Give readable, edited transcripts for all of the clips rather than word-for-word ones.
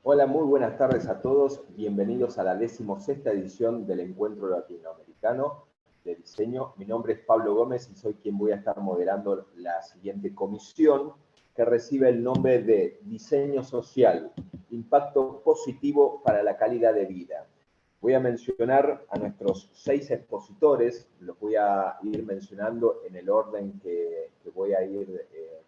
Hola, muy buenas tardes a todos. Bienvenidos a la 16ª edición del Encuentro Latinoamericano de Diseño. Mi nombre es Pablo Gómez y soy quien voy a estar moderando la siguiente comisión, que recibe el nombre de Diseño Social, Impacto Positivo para la Calidad de Vida. Voy a mencionar a nuestros 6 expositores, los voy a ir mencionando en el orden que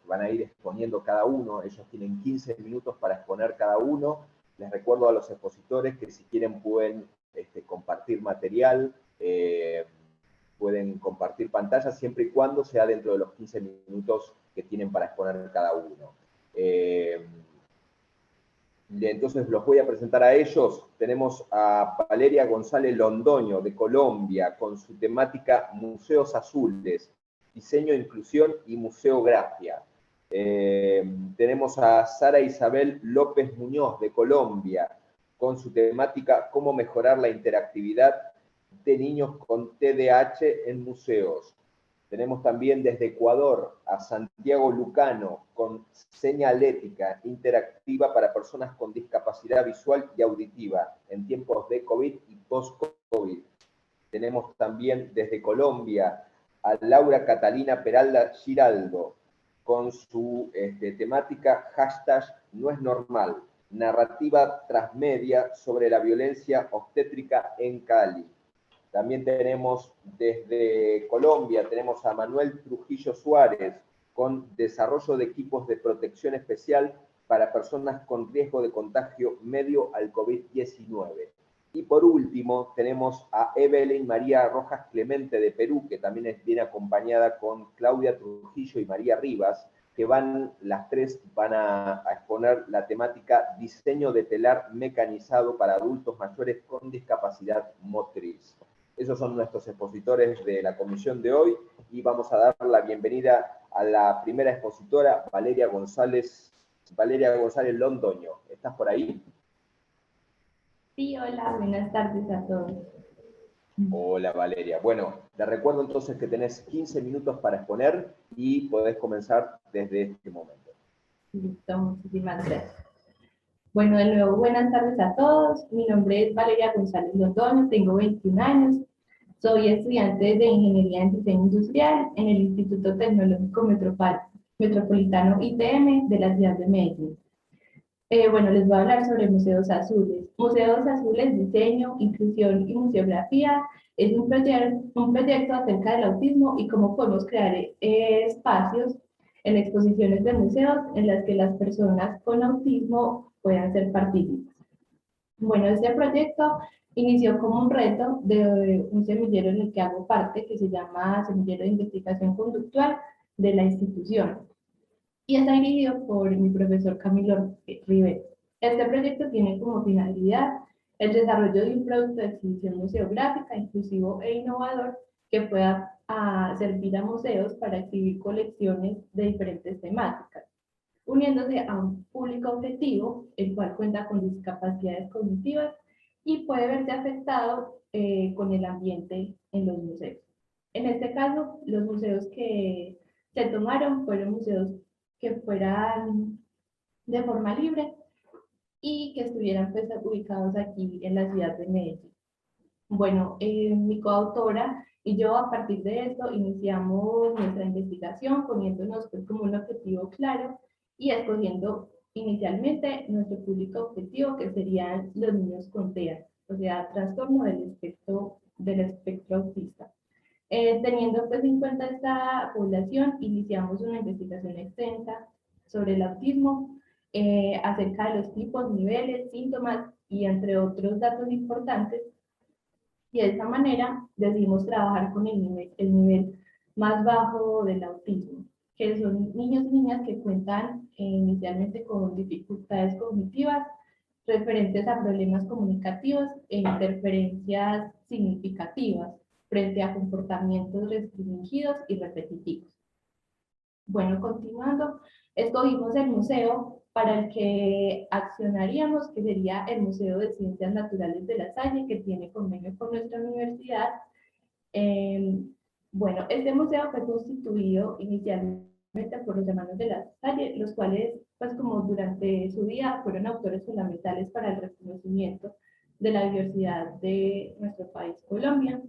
van a ir exponiendo cada uno. Ellos tienen 15 minutos para exponer cada uno. Les recuerdo a los expositores que si quieren pueden compartir material, pueden compartir pantalla siempre y cuando sea dentro de los 15 minutos que tienen para exponer cada uno. Entonces los voy a presentar a ellos. Tenemos a Valeria González Londoño de Colombia con su temática Museos Azules, Diseño, Inclusión y Museografía. Tenemos a Sara Isabel López Muñoz de Colombia con su temática Cómo mejorar la interactividad de niños con TDAH en museos. Tenemos también desde Ecuador a Santiago Lucano con señalética interactiva para personas con discapacidad visual y auditiva en tiempos de COVID y post-COVID. Tenemos también desde Colombia a Laura Catalina Peralta Giraldo con su temática hashtag no es normal, narrativa transmedia sobre la violencia obstétrica en Cali. También tenemos desde Colombia, tenemos a Manuel Trujillo Suárez con desarrollo de equipos de protección especial para personas con riesgo de contagio medio al COVID-19. Y por último, tenemos a Evelyn María Rojas Clemente de Perú, que también viene acompañada con Claudia Trujillo y María Rivas, que las tres van a exponer la temática diseño de telar mecanizado para adultos mayores con discapacidad motriz. Esos son nuestros expositores de la comisión de hoy y vamos a dar la bienvenida a la primera expositora, Valeria González Londoño. ¿Estás por ahí? Sí, hola, buenas tardes a todos. Hola Valeria. Bueno, te recuerdo entonces que tenés 15 minutos para exponer y podés comenzar desde este momento. Listo, muchísimas gracias. Bueno, de nuevo, buenas tardes a todos. Mi nombre es Valeria González Londoño, tengo 21 años. Soy estudiante de Ingeniería en Diseño Industrial en el Instituto Tecnológico Metropolitano ITM de la ciudad de Medellín. Bueno, les voy a hablar sobre Museos Azules. Museos Azules, Diseño, Inclusión y Museografía es un proyecto acerca del autismo y cómo podemos crear espacios en exposiciones de museos en las que las personas con autismo puedan ser partícipes. Bueno, este proyecto inició como un reto de un semillero en el que hago parte, que se llama Semillero de Investigación Conductual de la institución, y está dirigido por mi profesor Camilo Rivera. Este proyecto tiene como finalidad el desarrollo de un producto de exhibición museográfica inclusivo e innovador que pueda servir a museos para exhibir colecciones de diferentes temáticas, uniéndose a un público objetivo, el cual cuenta con discapacidades cognitivas y puede verse afectado con el ambiente en los museos. En este caso, los museos que se tomaron fueron museos que fueran de forma libre y que estuvieran pues, ubicados aquí en la ciudad de Medellín. Bueno, mi coautora y yo a partir de esto iniciamos nuestra investigación poniéndonos pues, como un objetivo claro y escogiendo inicialmente nuestro público objetivo que serían los niños con TEA, o sea, trastorno del espectro autista. Teniendo pues en cuenta esta población, iniciamos una investigación extensa sobre el autismo, acerca de los tipos, niveles, síntomas y entre otros datos importantes. Y de esta manera decidimos trabajar con el nivel más bajo del autismo, que son niños y niñas que cuentan inicialmente con dificultades cognitivas referentes a problemas comunicativos e interferencias significativas frente a comportamientos restringidos y repetitivos. Bueno, continuando, escogimos el museo para el que accionaríamos, que sería el Museo de Ciencias Naturales de La Salle, que tiene convenio con nuestra universidad. Bueno, este museo fue constituido inicialmente por los hermanos de La Salle, los cuales pues como durante su vida fueron autores fundamentales para el reconocimiento de la diversidad de nuestro país, Colombia.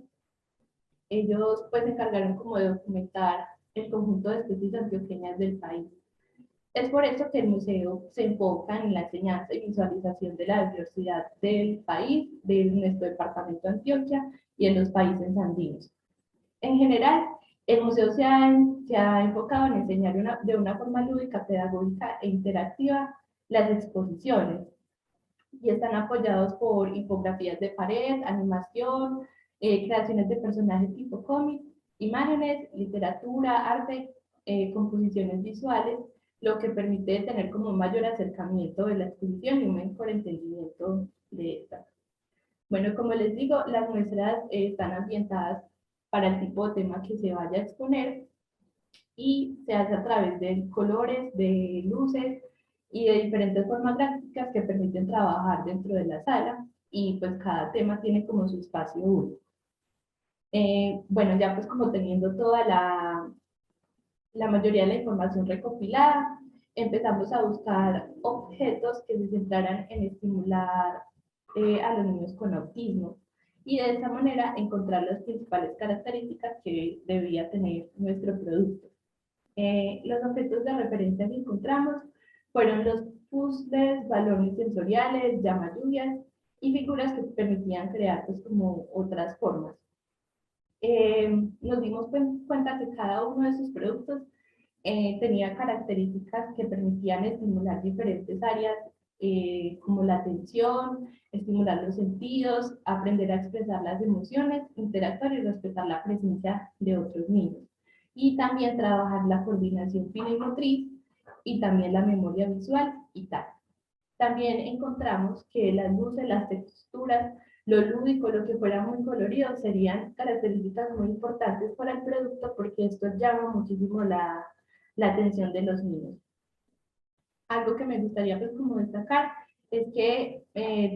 Ellos pues se encargaron como de documentar el conjunto de especies antioqueñas del país. Es por eso que el museo se enfoca en la enseñanza y visualización de la diversidad del país, de nuestro departamento de Antioquia y en los países andinos. En general, el museo se ha enfocado en enseñar de una forma lúdica, pedagógica e interactiva las exposiciones y están apoyados por infografías de pared, animación, creaciones de personajes tipo cómic, imágenes, literatura, arte, composiciones visuales, lo que permite tener como un mayor acercamiento de la exposición y un mejor entendimiento de esta. Bueno, como les digo, las muestras están ambientadas para el tipo de tema que se vaya a exponer y se hace a través de colores, de luces y de diferentes formas gráficas que permiten trabajar dentro de la sala y pues cada tema tiene como su espacio único. Bueno, ya pues como teniendo toda la mayoría de la información recopilada, empezamos a buscar objetos que se centraran en estimular a los niños con autismo y de esa manera encontrar las principales características que debía tener nuestro producto. Los objetos de referencia que encontramos fueron los puzzles, balones sensoriales, llamalluvias y figuras que permitían crear pues, como otras formas. Nos dimos cuenta que cada uno de esos productos tenía características que permitían estimular diferentes áreas como la atención, estimular los sentidos, aprender a expresar las emociones, interactuar y respetar la presencia de otros niños. Y también trabajar la coordinación fina y motriz y también la memoria visual y tal. También encontramos que las luces, las texturas, lo lúdico, lo que fuera muy colorido, serían características muy importantes para el producto porque esto llama muchísimo la atención de los niños. Algo que me gustaría pues como destacar es que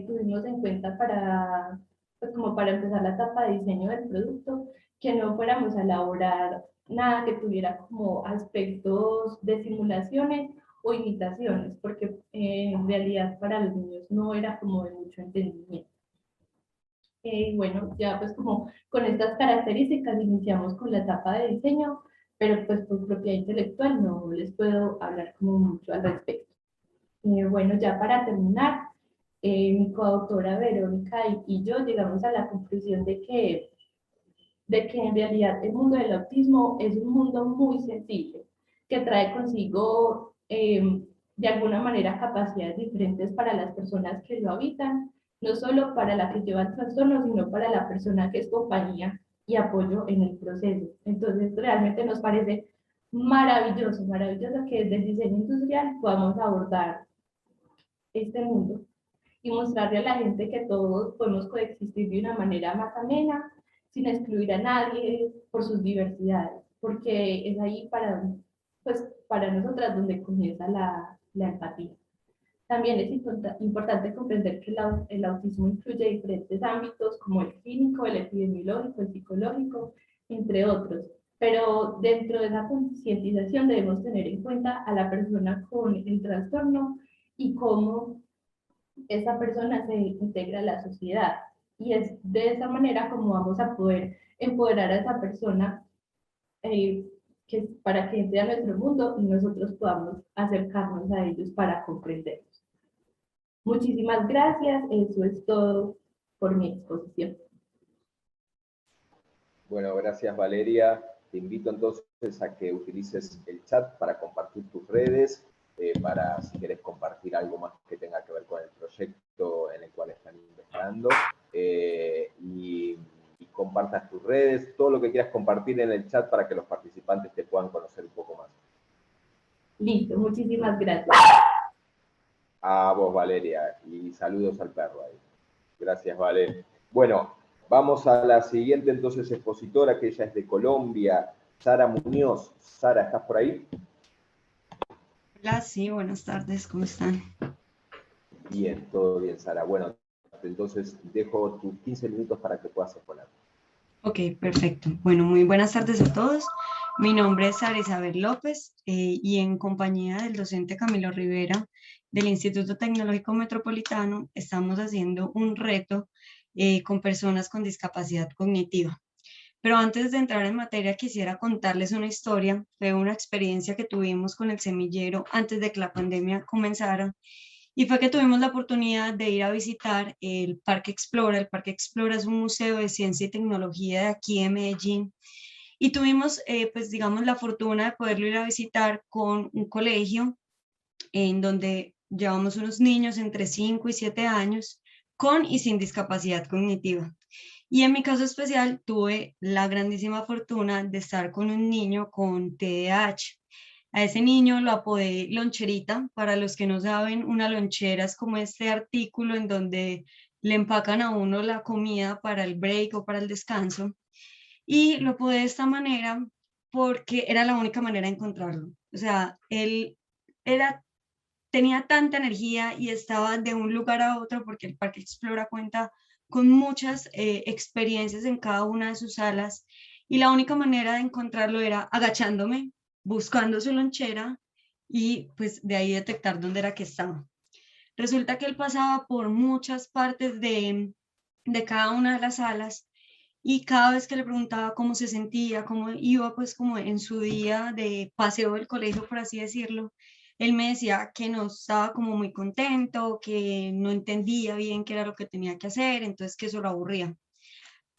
tuvimos en cuenta para, pues como para empezar la etapa de diseño del producto, que no fuéramos a elaborar nada que tuviera como aspectos de simulaciones o imitaciones, porque en realidad para los niños no era como de mucho entendimiento. Bueno, ya pues como con estas características iniciamos con la etapa de diseño, pero pues por propiedad intelectual no les puedo hablar como mucho al respecto. Bueno, ya para terminar, mi coautora Verónica y yo llegamos a la conclusión de que en realidad el mundo del autismo es un mundo muy sencillo, que trae consigo de alguna manera capacidades diferentes para las personas que lo habitan, no solo para la que lleva el trastorno, sino para la persona que es compañía y apoyo en el proceso. Entonces, realmente nos parece maravilloso, maravilloso que desde el diseño industrial podamos abordar este mundo y mostrarle a la gente que todos podemos coexistir de una manera más amena, sin excluir a nadie por sus diversidades, porque es ahí para, pues, para nosotras donde comienza la empatía. También es importante comprender que el autismo incluye diferentes ámbitos como el clínico, el epidemiológico, el psicológico, entre otros. Pero dentro de esa concientización debemos tener en cuenta a la persona con el trastorno y cómo esa persona se integra a la sociedad. Y es de esa manera como vamos a poder empoderar a esa persona para que entre a nuestro mundo y nosotros podamos acercarnos a ellos para comprenderlos. Muchísimas gracias, eso es todo por mi exposición. Bueno, gracias Valeria. Te invito entonces a que utilices el chat para compartir tus redes, para si querés compartir algo más que tenga que ver con el proyecto en el cual están investigando, y compartas tus redes, todo lo que quieras compartir en el chat para que los participantes te puedan conocer un poco más. Listo, muchísimas gracias. A vos, Valeria, y saludos al perro ahí. Gracias, Vale. Bueno, vamos a la siguiente entonces expositora, que ella es de Colombia, Sara Muñoz. Sara, ¿estás por ahí? Hola, sí, buenas tardes, ¿cómo están? Bien, todo bien, Sara. Bueno, entonces dejo tus 15 minutos para que puedas exponer. Ok, perfecto. Bueno, muy buenas tardes a todos. Mi nombre es Sara Isabel López y en compañía del docente Camilo Rivera del Instituto Tecnológico Metropolitano estamos haciendo un reto con personas con discapacidad cognitiva. Pero antes de entrar en materia quisiera contarles una historia. Fue una experiencia que tuvimos con el semillero antes de que la pandemia comenzara. Y fue que tuvimos la oportunidad de ir a visitar el Parque Explora. El Parque Explora es un museo de ciencia y tecnología de aquí de Medellín. Y tuvimos, pues digamos, la fortuna de poderlo ir a visitar con un colegio en donde llevamos unos niños entre 5 y 7 años con y sin discapacidad cognitiva. Y en mi caso especial tuve la grandísima fortuna de estar con un niño con TDAH. A ese niño lo apodé loncherita. Para los que no saben, una lonchera es como este artículo en donde le empacan a uno la comida para el break o para el descanso. Y lo pude de esta manera porque era la única manera de encontrarlo. O sea, él era, tenía tanta energía y estaba de un lugar a otro porque el Parque Explora cuenta con muchas experiencias en cada una de sus salas y la única manera de encontrarlo era agachándome, buscando su lonchera y pues de ahí detectar dónde era que estaba. Resulta que él pasaba por muchas partes de cada una de las salas y cada vez que le preguntaba cómo se sentía, cómo iba pues como en su día de paseo del colegio, por así decirlo, él me decía que no estaba como muy contento, que no entendía bien qué era lo que tenía que hacer, entonces que eso lo aburría.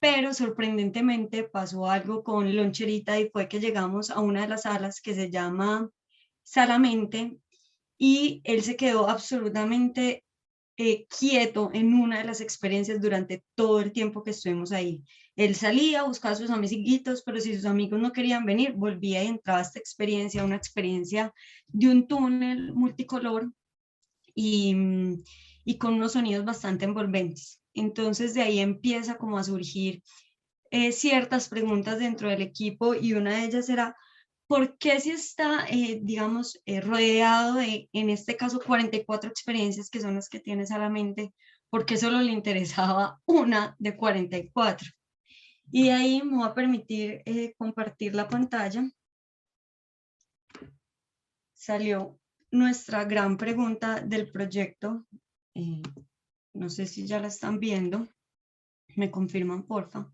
Pero sorprendentemente pasó algo con Loncherita y fue que llegamos a una de las salas que se llama Salamente y él se quedó absolutamente quieto en una de las experiencias durante todo el tiempo que estuvimos ahí. Él salía, buscaba a sus amiguitos, pero si sus amigos no querían venir, volvía y entraba a esta experiencia, una experiencia de un túnel multicolor y, y con unos sonidos bastante envolventes. Entonces de ahí empieza como a surgir ciertas preguntas dentro del equipo y una de ellas era, ¿por qué si está, digamos, rodeado de, en este caso, 44 experiencias que son las que tienes a la mente, por qué solo le interesaba una de 44? Y de ahí me voy a permitir compartir la pantalla. Salió nuestra gran pregunta del proyecto. Eh, no sé si ya la están viendo. Me confirman, porfa.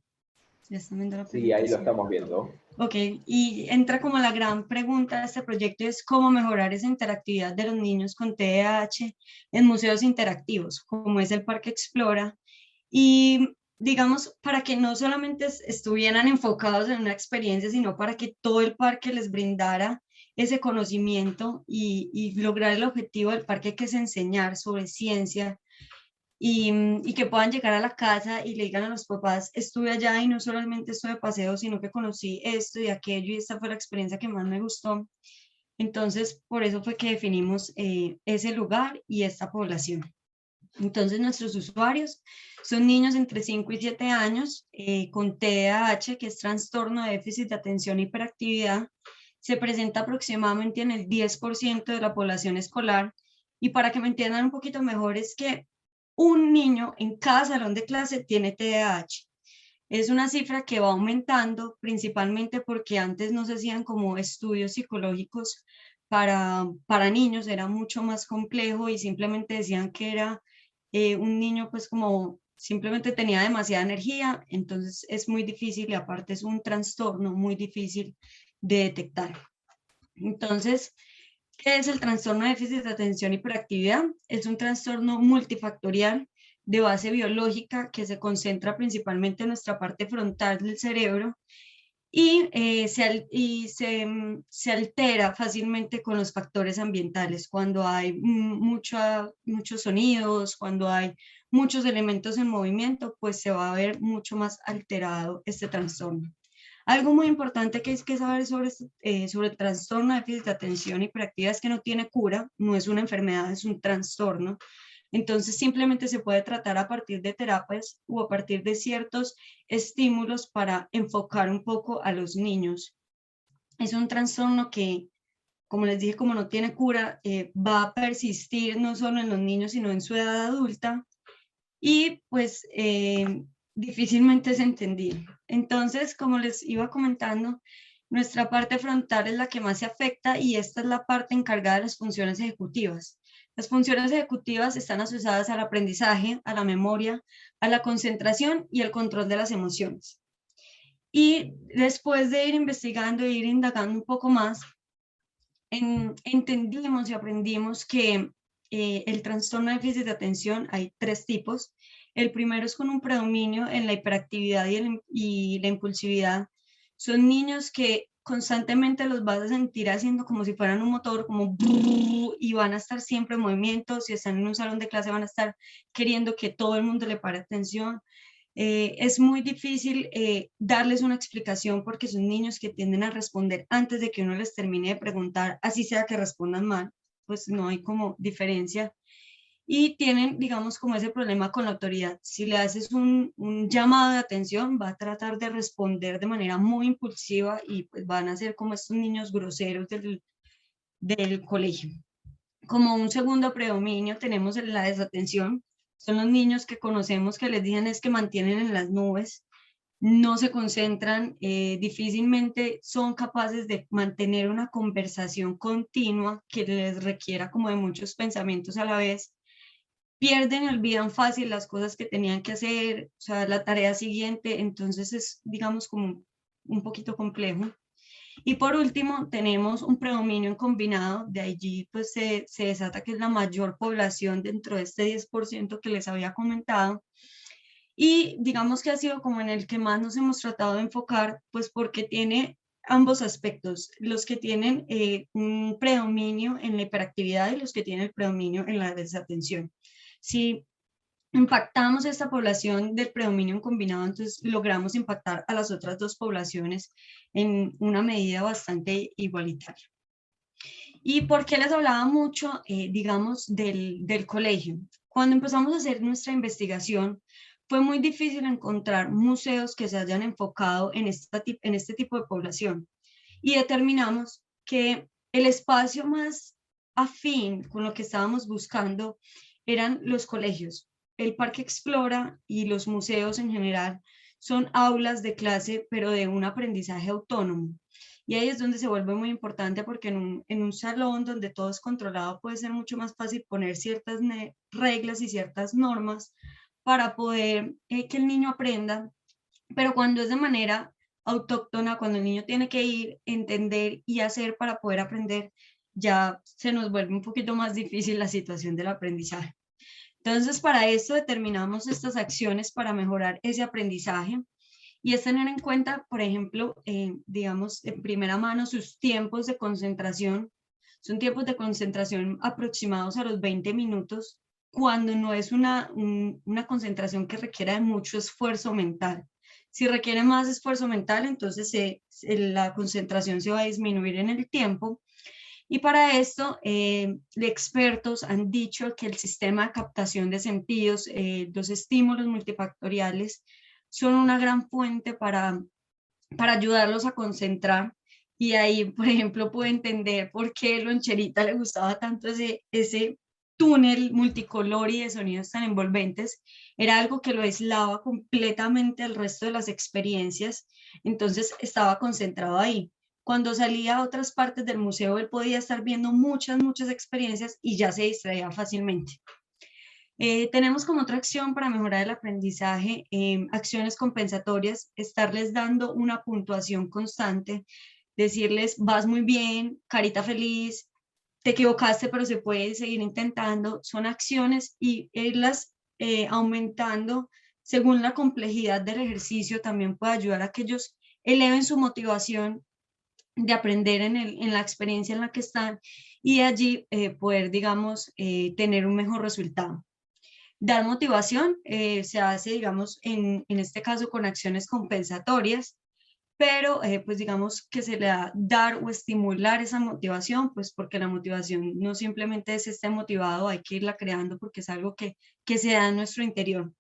¿Ya están viendo la Sí, ahí lo presentación? estamos viendo. Ok, y entra como la gran pregunta de este proyecto es cómo mejorar esa interactividad de los niños con TDAH en museos interactivos, como es el Parque Explora, y digamos, para que no solamente estuvieran enfocados en una experiencia, sino para que todo el parque les brindara ese conocimiento y lograr el objetivo del parque, que es enseñar sobre ciencia, y que puedan llegar a la casa y le digan a los papás, estuve allá y no solamente estuve de paseo, sino que conocí esto y aquello y esta fue la experiencia que más me gustó. Entonces, por eso fue que definimos ese lugar y esta población. Entonces, nuestros usuarios son niños entre 5 y 7 años con TDAH, que es trastorno de déficit de atención e hiperactividad. Se presenta aproximadamente en el 10% de la población escolar. Y para que me entiendan un poquito mejor, es que un niño en cada salón de clase tiene TDAH. Es una cifra que va aumentando principalmente porque antes no se hacían como estudios psicológicos para niños, era mucho más complejo y simplemente decían que era un niño pues como simplemente tenía demasiada energía, entonces es muy difícil y aparte es un trastorno muy difícil de detectar. Entonces, ¿qué es el trastorno de déficit de atención y hiperactividad? Es un trastorno multifactorial de base biológica que se concentra principalmente en nuestra parte frontal del cerebro y, se altera fácilmente con los factores ambientales. Cuando hay muchos sonidos, cuando hay muchos elementos en movimiento, pues se va a ver mucho más alterado este trastorno. Algo muy importante que hay que saber sobre el trastorno de déficit de atención y hiperactividad es que no tiene cura, no es una enfermedad, es un trastorno. Entonces simplemente se puede tratar a partir de terapias o a partir de ciertos estímulos para enfocar un poco a los niños. Es un trastorno que, como les dije, como no tiene cura, va a persistir no solo en los niños, sino en su edad adulta y pues difícilmente es entendido. Entonces, como les iba comentando, Nuestra parte frontal es la que más se afecta y esta es la parte encargada de las funciones ejecutivas. Las funciones ejecutivas están asociadas al aprendizaje, a la memoria, a la concentración y el control de las emociones. Y después de ir investigando e ir indagando un poco más, entendimos y aprendimos que el trastorno de déficit de atención hay 3 tipos. El primero es con un predominio en la hiperactividad y la impulsividad. Son niños que constantemente los vas a sentir haciendo como si fueran un motor, como brrr, y van a estar siempre en movimiento. Si están en un salón de clase van a estar queriendo que todo el mundo le pare atención. Es muy difícil darles una explicación porque son niños que tienden a responder antes de que uno les termine de preguntar, así sea que respondan mal, pues no hay como diferencia. Y tienen, digamos, como ese problema con la autoridad. Si le haces un llamado de atención, va a tratar de responder de manera muy impulsiva y pues van a ser como estos niños groseros del colegio. Como un segundo predominio tenemos la desatención. Son los niños que conocemos que les dicen es que mantienen en las nubes, no se concentran, difícilmente son capaces de mantener una conversación continua que les requiera como de muchos pensamientos a la vez. Pierden y olvidan fácil las cosas que tenían que hacer, o sea, la tarea siguiente, entonces es, digamos, como un poquito complejo. Y por último, tenemos un predominio en combinado, de allí pues se desata que es la mayor población dentro de este 10% que les había comentado, y digamos que ha sido como en el que más nos hemos tratado de enfocar, pues porque tiene ambos aspectos, los que tienen un predominio en la hiperactividad y los que tienen el predominio en la desatención. Si impactamos esta población del predominio combinado, entonces logramos impactar a las otras 2 poblaciones en una medida bastante igualitaria. ¿Y por qué les hablaba mucho, digamos, del colegio? Cuando empezamos a hacer nuestra investigación, fue muy difícil encontrar museos que se hayan enfocado en este tipo de población. Y determinamos que el espacio más afín con lo que estábamos buscando eran los colegios. El Parque Explora y los museos en general son aulas de clase, pero de un aprendizaje autónomo. Y ahí es donde se vuelve muy importante porque en un salón donde todo es controlado puede ser mucho más fácil poner ciertas reglas y ciertas normas para poder que el niño aprenda, pero cuando es de manera autóctona, cuando el niño tiene que ir, entender y hacer para poder aprender, ya se nos vuelve un poquito más difícil la situación del aprendizaje. Entonces, para esto determinamos estas acciones para mejorar ese aprendizaje y es tener en cuenta, por ejemplo, digamos, en primera mano sus tiempos de concentración. Son tiempos de concentración aproximados a los 20 minutos cuando no es una concentración que requiera de mucho esfuerzo mental. Si requiere más esfuerzo mental, entonces la concentración se va a disminuir en el tiempo. Y para esto, expertos han dicho que el sistema de captación de sentidos, los estímulos multifactoriales, son una gran fuente para ayudarlos a concentrar. Y ahí, por ejemplo, puedo entender por qué a Loncherita le gustaba tanto ese túnel multicolor y de sonidos tan envolventes. Era algo que lo aislaba completamente del resto de las experiencias, entonces estaba concentrado ahí. Cuando salía a otras partes del museo, él podía estar viendo muchas experiencias y ya se distraía fácilmente. Tenemos como otra acción para mejorar el aprendizaje, acciones compensatorias, estarles dando una puntuación constante, decirles vas muy bien, carita feliz, te equivocaste pero se puede seguir intentando, son acciones y irlas aumentando según la complejidad del ejercicio también puede ayudar a que ellos eleven su motivación de aprender en la experiencia en la que están y de allí poder, digamos, tener un mejor resultado. Dar motivación se hace, digamos, en este caso con acciones compensatorias, pero pues digamos que se le da dar o estimular esa motivación, pues porque la motivación no simplemente es estar motivado, hay que irla creando porque es algo que se da en nuestro interior.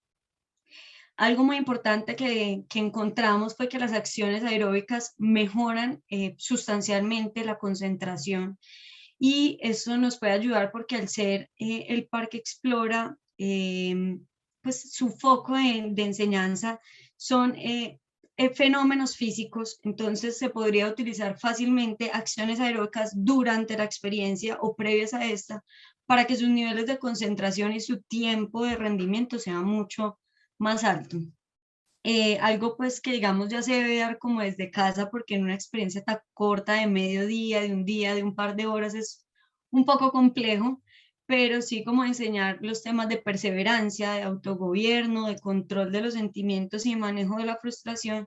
Algo muy importante que encontramos fue que las acciones aeróbicas mejoran sustancialmente la concentración y eso nos puede ayudar porque al ser el Parque Explora, pues su foco de enseñanza son fenómenos físicos, entonces se podría utilizar fácilmente acciones aeróbicas durante la experiencia o previas a esta para que sus niveles de concentración y su tiempo de rendimiento sea mucho más alto. Algo pues que digamos ya se debe dar como desde casa, porque en una experiencia tan corta de medio día, de un par de horas es un poco complejo, pero sí como enseñar los temas de perseverancia, de autogobierno, de control de los sentimientos y manejo de la frustración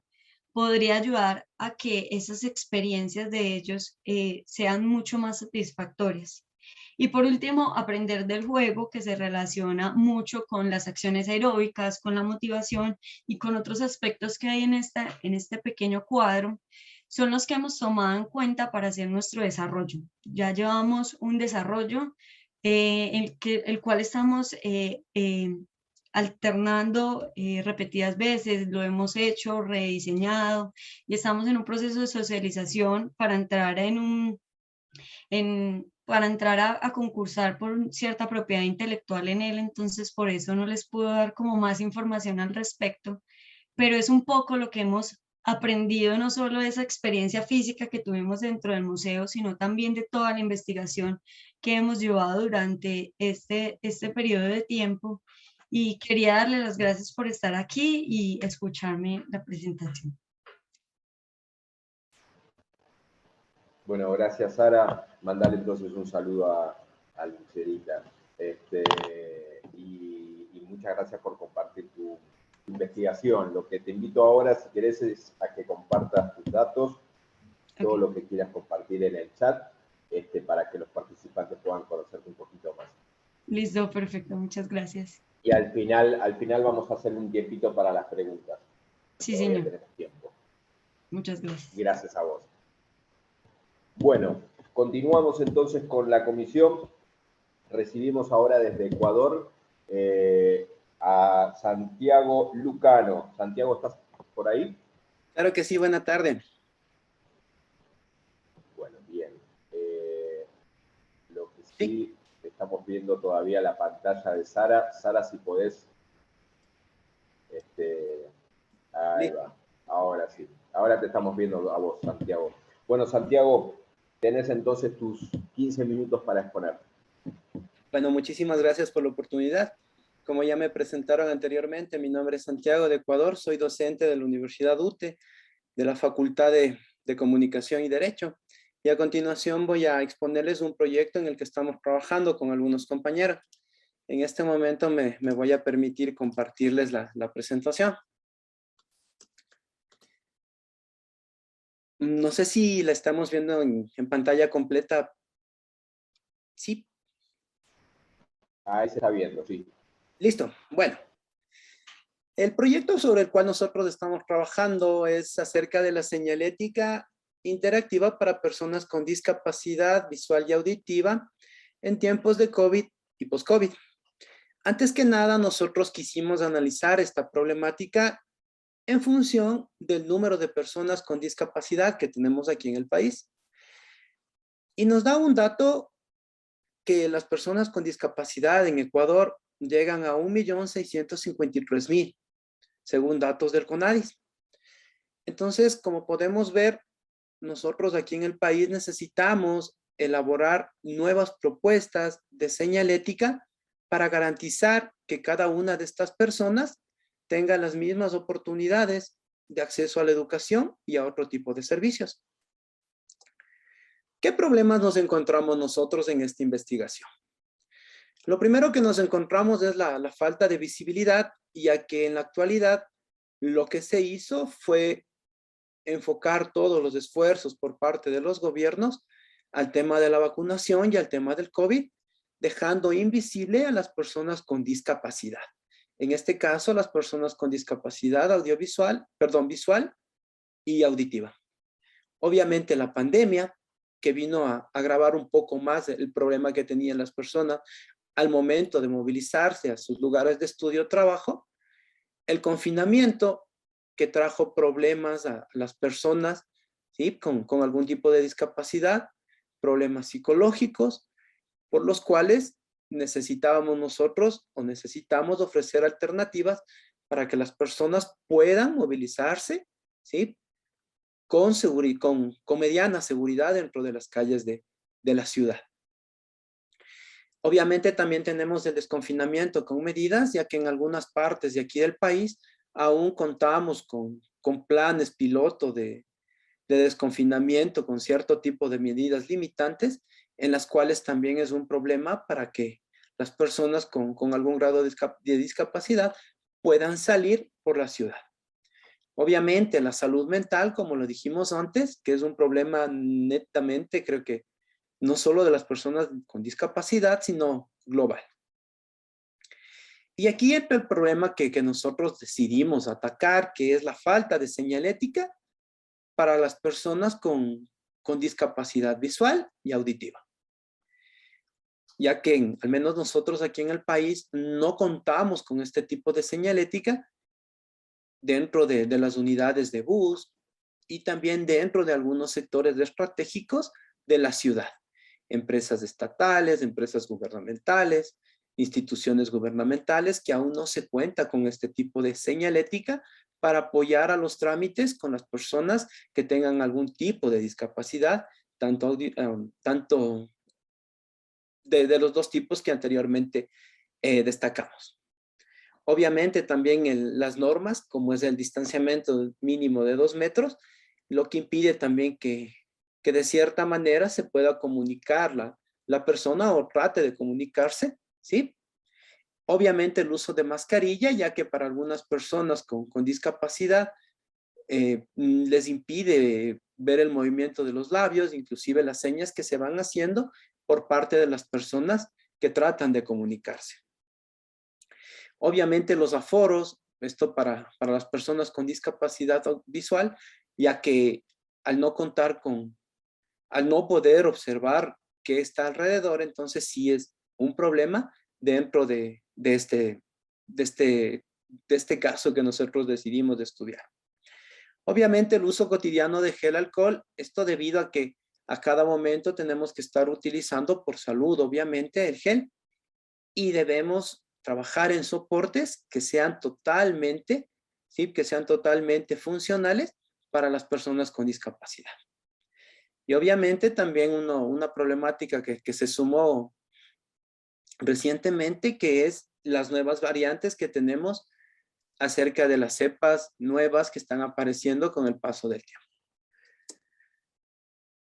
podría ayudar a que esas experiencias de ellos sean mucho más satisfactorias. Y por último, aprender del juego, que se relaciona mucho con las acciones aeróbicas, con la motivación y con otros aspectos que hay en este pequeño cuadro, son los que hemos tomado en cuenta para hacer nuestro desarrollo. Ya llevamos un desarrollo el cual estamos alternando repetidas veces, lo hemos hecho, rediseñado y estamos en un proceso de socialización para entrar para entrar a concursar por cierta propiedad intelectual en él, entonces por eso no les puedo dar como más información al respecto, pero es un poco lo que hemos aprendido, no solo de esa experiencia física que tuvimos dentro del museo, sino también de toda la investigación que hemos llevado durante este periodo de tiempo. Y quería darle las gracias por estar aquí y escucharme la presentación. Bueno, gracias Sara. Mandale entonces un saludo a Lucerita. Y muchas gracias por compartir tu investigación. Lo que te invito ahora, si querés, es a que compartas tus datos, todo lo que quieras compartir en el chat, para que los participantes puedan conocerte un poquito más. Listo, perfecto, muchas gracias. Y al final vamos a hacer un tiempito para las preguntas. Sí, señor. Tenemos tiempo. Muchas gracias. Gracias a vos. Bueno, continuamos entonces con la comisión. Recibimos ahora desde Ecuador a Santiago Lucano. Santiago, ¿estás por ahí? Claro que sí, buena tarde. Bueno, bien. Lo que sí, estamos viendo todavía la pantalla de Sara. Sara, si podés. Ahí va. Ahora sí. Ahora te estamos viendo a vos, Santiago. Bueno, Santiago, tenés entonces tus 15 minutos para exponer. Bueno, muchísimas gracias por la oportunidad. Como ya me presentaron anteriormente, mi nombre es Santiago de Ecuador, soy docente de la Universidad UTE, de la Facultad de Comunicación y Derecho. Y a continuación voy a exponerles un proyecto en el que estamos trabajando con algunos compañeros. En este momento me voy a permitir compartirles la presentación. No sé si la estamos viendo en pantalla completa. Sí. Ahí se está viendo, sí. Listo. Bueno. El proyecto sobre el cual nosotros estamos trabajando es acerca de la señalética interactiva para personas con discapacidad visual y auditiva en tiempos de COVID y post-COVID. Antes que nada, nosotros quisimos analizar esta problemática en función del número de personas con discapacidad que tenemos aquí en el país. Y nos da un dato que las personas con discapacidad en Ecuador llegan a 1.653.000, según datos del CONADIS. Entonces, como podemos ver, nosotros aquí en el país necesitamos elaborar nuevas propuestas de señalética para garantizar que cada una de estas personas tenga las mismas oportunidades de acceso a la educación y a otro tipo de servicios. ¿Qué problemas nos encontramos nosotros en esta investigación? Lo primero que nos encontramos es la falta de visibilidad, ya que en la actualidad lo que se hizo fue enfocar todos los esfuerzos por parte de los gobiernos al tema de la vacunación y al tema del COVID, dejando invisible a las personas con discapacidad. En este caso, las personas con discapacidad visual y auditiva. Obviamente la pandemia, que vino a agravar un poco más el problema que tenían las personas al momento de movilizarse a sus lugares de estudio o trabajo, el confinamiento que trajo problemas a las personas, ¿sí? con algún tipo de discapacidad, problemas psicológicos, por los cuales necesitamos ofrecer alternativas para que las personas puedan movilizarse ¿sí? Con mediana seguridad dentro de las calles de la ciudad. Obviamente también tenemos el desconfinamiento con medidas, ya que en algunas partes de aquí del país aún contamos con planes piloto de desconfinamiento con cierto tipo de medidas limitantes, en las cuales también es un problema para que las personas con algún grado de discapacidad puedan salir por la ciudad. Obviamente la salud mental, como lo dijimos antes, que es un problema netamente, creo que no solo de las personas con discapacidad, sino global. Y aquí entra el problema que nosotros decidimos atacar, que es la falta de señalética para las personas con discapacidad visual y auditiva. Ya que al menos nosotros aquí en el país no contamos con este tipo de señalética dentro de las unidades de bus y también dentro de algunos sectores estratégicos de la ciudad. Empresas estatales, empresas gubernamentales, instituciones gubernamentales que aún no se cuenta con este tipo de señalética para apoyar a los trámites con las personas que tengan algún tipo de discapacidad, tanto de los dos tipos que anteriormente destacamos. Obviamente también las normas, como es el distanciamiento mínimo de 2 metros, lo que impide también que de cierta manera se pueda comunicar la persona o trate de comunicarse, ¿sí? Obviamente el uso de mascarilla, ya que para algunas personas con discapacidad les impide ver el movimiento de los labios, inclusive las señas que se van haciendo por parte de las personas que tratan de comunicarse. Obviamente los aforos, esto para las personas con discapacidad visual, ya que al no poder observar qué está alrededor, entonces sí es un problema dentro de este caso que nosotros decidimos de estudiar. Obviamente el uso cotidiano de gel alcohol, esto debido a que a cada momento tenemos que estar utilizando por salud, obviamente, el gel, y debemos trabajar en soportes que sean totalmente, ¿sí? Que sean totalmente funcionales para las personas con discapacidad. Y obviamente también una problemática que se sumó recientemente, que es las nuevas variantes que tenemos acerca de las cepas nuevas que están apareciendo con el paso del tiempo.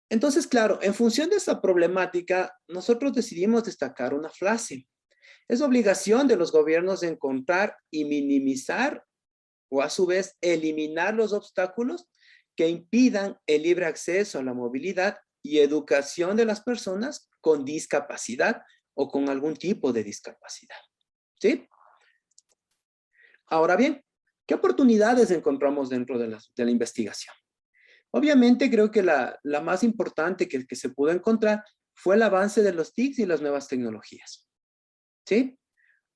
Entonces, claro, en función de esta problemática, nosotros decidimos destacar una frase. Es obligación de los gobiernos de encontrar y minimizar, o a su vez eliminar los obstáculos que impidan el libre acceso a la movilidad y educación de las personas con discapacidad o con algún tipo de discapacidad. ¿Sí? Ahora bien, ¿qué oportunidades encontramos dentro de la investigación? Obviamente creo que la más importante que se pudo encontrar fue el avance de los TICs y las nuevas tecnologías. ¿Sí?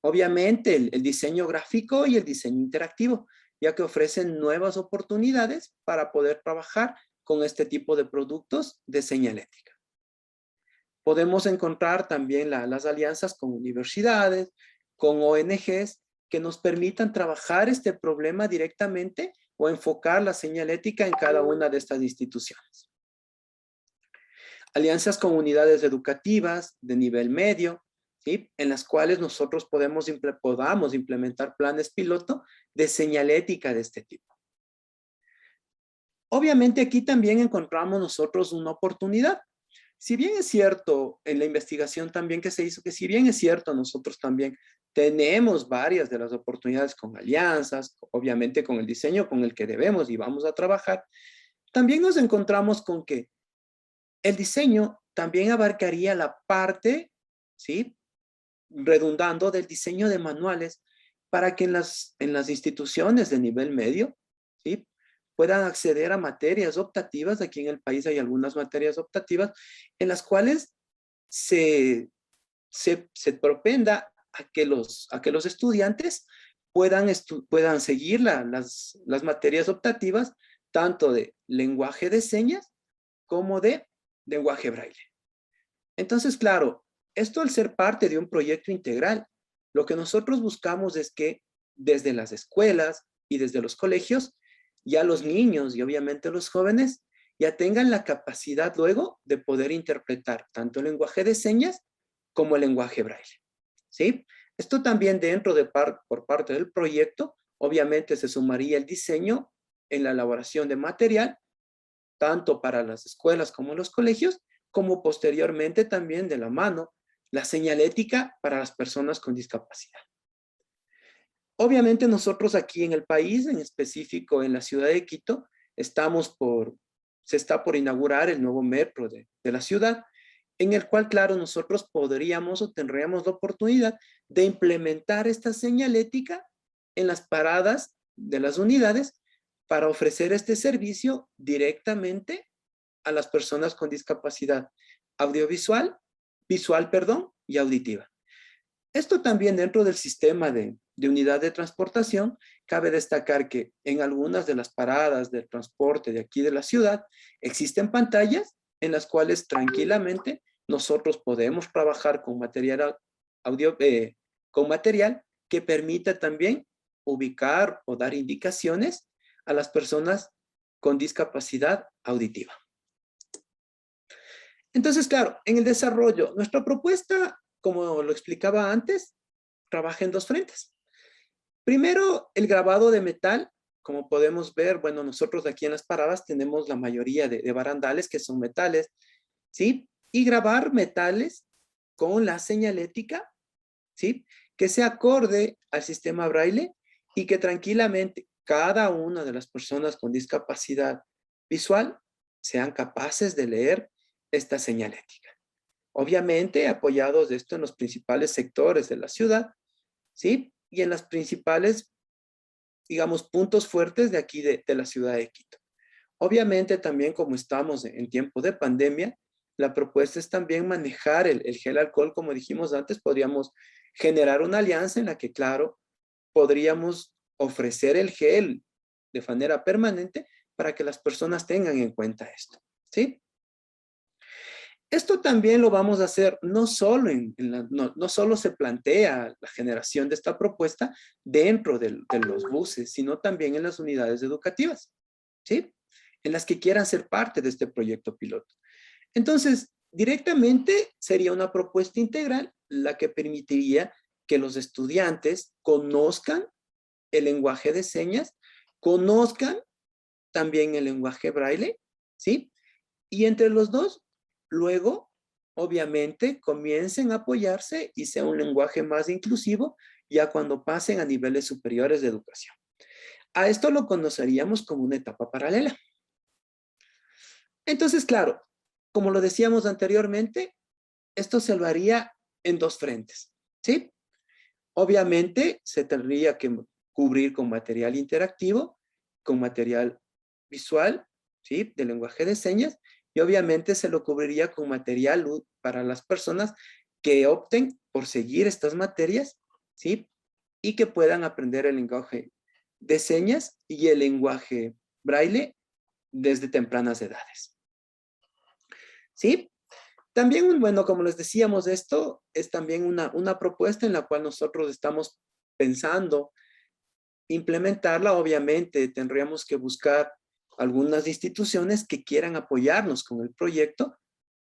Obviamente el diseño gráfico y el diseño interactivo, ya que ofrecen nuevas oportunidades para poder trabajar con este tipo de productos de señalética. Podemos encontrar también las alianzas con universidades, con ONGs, que nos permitan trabajar este problema directamente o enfocar la señalética en cada una de estas instituciones. Alianzas con unidades educativas de nivel medio, ¿sí? En las cuales nosotros podamos implementar planes piloto de señalética de este tipo. Obviamente aquí también encontramos nosotros una oportunidad. Si bien es cierto en la investigación también que se hizo, que si bien es cierto nosotros también tenemos varias de las oportunidades con alianzas, obviamente con el diseño con el que debemos y vamos a trabajar, también nos encontramos con que el diseño también abarcaría la parte, ¿sí? Redundando del diseño de manuales para que en las instituciones de nivel medio, ¿sí? Puedan acceder a materias optativas. Aquí en el país hay algunas materias optativas en las cuales se propenda a que los estudiantes puedan seguir las materias optativas, tanto de lenguaje de señas como de lenguaje braille. Entonces, claro, esto al ser parte de un proyecto integral, lo que nosotros buscamos es que desde las escuelas y desde los colegios ya los niños y obviamente los jóvenes ya tengan la capacidad luego de poder interpretar tanto el lenguaje de señas como el lenguaje braille, ¿sí? Esto también dentro de por parte del proyecto, obviamente se sumaría el diseño en la elaboración de material, tanto para las escuelas como los colegios, como posteriormente también de la mano la señalética para las personas con discapacidad. Obviamente nosotros aquí en el país, en específico en la ciudad de Quito, se está por inaugurar el nuevo metro de la ciudad, en el cual, claro, nosotros podríamos o tendríamos la oportunidad de implementar esta señalética en las paradas de las unidades para ofrecer este servicio directamente a las personas con discapacidad audiovisual, y auditiva. Esto también dentro del sistema de unidad de transportación, cabe destacar que en algunas de las paradas del transporte de aquí de la ciudad existen pantallas en las cuales tranquilamente nosotros podemos trabajar con material con material que permita también ubicar o dar indicaciones a las personas con discapacidad auditiva. Entonces, claro, en el desarrollo, nuestra propuesta, como lo explicaba antes, trabaja en dos frentes. Primero, el grabado de metal. Como podemos ver, bueno, nosotros aquí en las paradas tenemos la mayoría de barandales que son metales, ¿sí? Y grabar metales con la señalética, ¿sí? Que se acorde al sistema braille y que tranquilamente cada una de las personas con discapacidad visual sean capaces de leer esta señalética. Obviamente apoyados de esto en los principales sectores de la ciudad, ¿sí? Y en las principales, digamos, puntos fuertes de aquí de la ciudad de Quito. Obviamente también como estamos en tiempo de pandemia, la propuesta es también manejar el gel alcohol, como dijimos antes, podríamos generar una alianza en la que, claro, podríamos ofrecer el gel de manera permanente para que las personas tengan en cuenta esto, ¿sí? Esto también lo vamos a hacer no solo, no solo se plantea la generación de esta propuesta dentro de los buses, sino también en las unidades educativas, ¿sí? En las que quieran ser parte de este proyecto piloto. Entonces, directamente sería una propuesta integral la que permitiría que los estudiantes conozcan el lenguaje de señas, conozcan también el lenguaje braille, ¿sí? Y entre los dos, luego, obviamente, comiencen a apoyarse y sea un lenguaje más inclusivo ya cuando pasen a niveles superiores de educación. A esto lo conoceríamos como una etapa paralela. Entonces, claro, como lo decíamos anteriormente, esto se lo haría en dos frentes, ¿sí? Obviamente, se tendría que cubrir con material interactivo, con material visual, ¿sí? De lenguaje de señas, y obviamente se lo cubriría con material para las personas que opten por seguir estas materias, ¿sí? Y que puedan aprender el lenguaje de señas y el lenguaje braille desde tempranas edades, ¿sí? También, bueno, como les decíamos, esto es también una propuesta en la cual nosotros estamos pensando implementarla. Obviamente tendríamos que buscar algunas instituciones que quieran apoyarnos con el proyecto,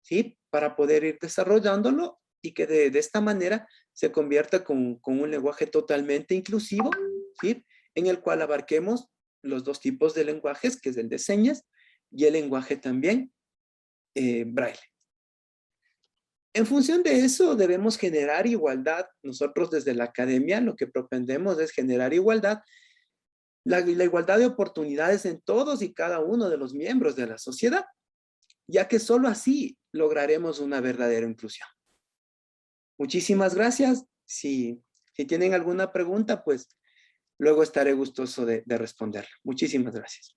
¿sí? Para poder ir desarrollándolo y que de esta manera se convierta con un lenguaje totalmente inclusivo, ¿sí? En el cual abarquemos los dos tipos de lenguajes, que es el de señas y el lenguaje también braille. En función de eso, debemos generar igualdad. Nosotros desde la academia lo que propendemos es generar igualdad, la igualdad de oportunidades en todos y cada uno de los miembros de la sociedad, ya que solo así lograremos una verdadera inclusión. Muchísimas gracias. Si tienen alguna pregunta, pues luego estaré gustoso de responderla. Muchísimas gracias.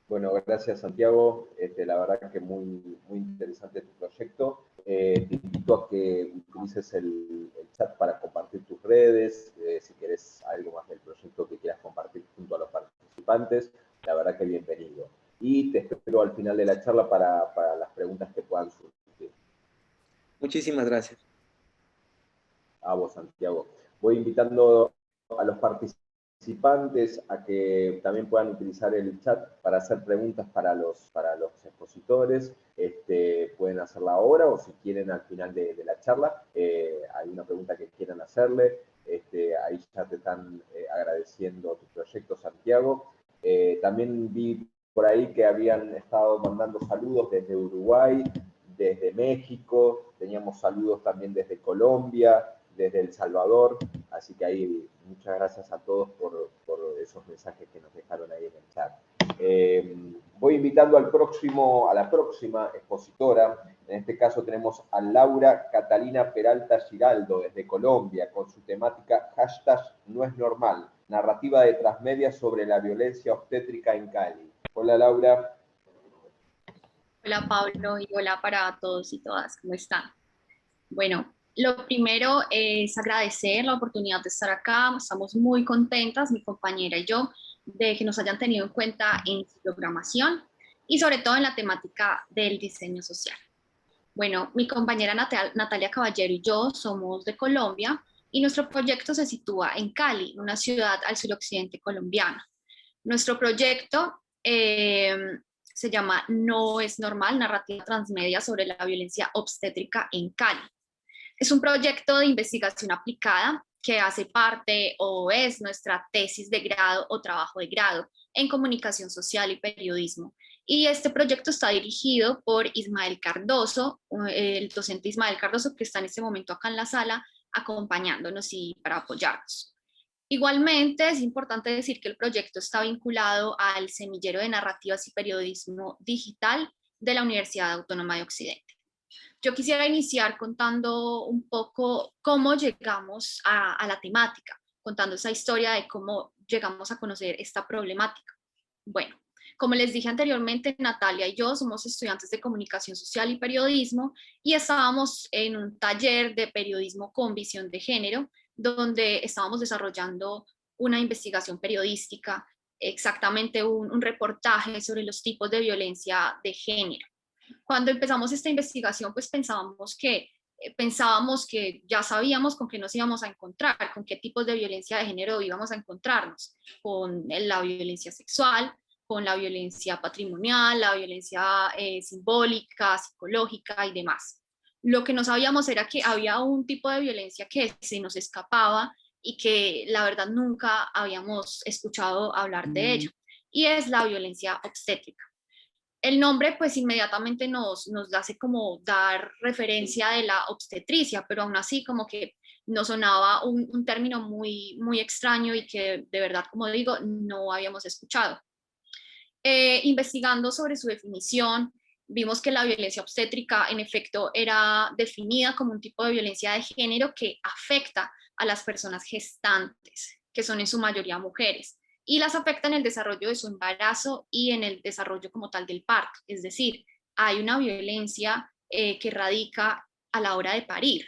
Bueno, gracias Santiago. La verdad que muy interesante tu proyecto. Te invito a que utilices el chat para compartir tus redes, si querés algo más del proyecto que quieras compartir junto a los participantes, la verdad que bienvenido. Y te espero al final de la charla para las preguntas que puedan surgir. Muchísimas gracias. A vos, Santiago. Voy invitando a los participantes a que también puedan utilizar el chat para hacer preguntas para los expositores. Pueden hacerla ahora o si quieren al final de la charla, hay una pregunta que quieran hacerle. Ahí ya te están agradeciendo tu proyecto, Santiago. También vi por ahí que habían estado mandando saludos desde Uruguay, desde México, teníamos saludos también desde Colombia, desde El Salvador, así que ahí muchas gracias a todos por esos mensajes que nos dejaron ahí en el chat. Voy invitando a la próxima expositora. En este caso tenemos a Laura Catalina Peralta Giraldo desde Colombia con su temática #NoEsNormal, narrativa de transmedia sobre la violencia obstétrica en Cali. Hola Laura. Hola Pablo y hola para todos y todas, ¿cómo están? Bueno, lo primero es agradecer la oportunidad de estar acá. Estamos muy contentas, mi compañera y yo, de que nos hayan tenido en cuenta en su programación y sobre todo en la temática del diseño social. Bueno, mi compañera Natalia Caballero y yo somos de Colombia y nuestro proyecto se sitúa en Cali, una ciudad al suroccidente colombiano. Nuestro proyecto se llama No es Normal, narrativa transmedia sobre la violencia obstétrica en Cali. Es un proyecto de investigación aplicada que hace parte o es nuestra tesis de grado o trabajo de grado en comunicación social y periodismo. Y este proyecto está dirigido por Ismael Cardoso, el docente Ismael Cardoso, que está en este momento acá en la sala acompañándonos y para apoyarnos. Igualmente, es importante decir que el proyecto está vinculado al Semillero de Narrativas y Periodismo Digital de la Universidad Autónoma de Occidente. Yo quisiera iniciar contando un poco cómo llegamos a la temática, contando esa historia de cómo llegamos a conocer esta problemática. Bueno, como les dije anteriormente, Natalia y yo somos estudiantes de comunicación social y periodismo y estábamos en un taller de periodismo con visión de género, donde estábamos desarrollando una investigación periodística, exactamente un reportaje sobre los tipos de violencia de género. Cuando empezamos esta investigación, pues pensábamos que ya sabíamos con qué nos íbamos a encontrar, con qué tipos de violencia de género íbamos a encontrarnos, con la violencia sexual, con la violencia patrimonial, la violencia simbólica, psicológica y demás. Lo que no sabíamos era que había un tipo de violencia que se nos escapaba y que la verdad nunca habíamos escuchado hablar de ella, y es la violencia obstétrica. El nombre pues inmediatamente nos hace como dar referencia de la obstetricia, pero aún así como que nos sonaba un término muy, muy extraño y que de verdad, como digo, no habíamos escuchado. Investigando sobre su definición, vimos que la violencia obstétrica en efecto era definida como un tipo de violencia de género que afecta a las personas gestantes, que son en su mayoría mujeres, y las afecta en el desarrollo de su embarazo y en el desarrollo como tal del parto. Es decir, hay una violencia que radica a la hora de parir.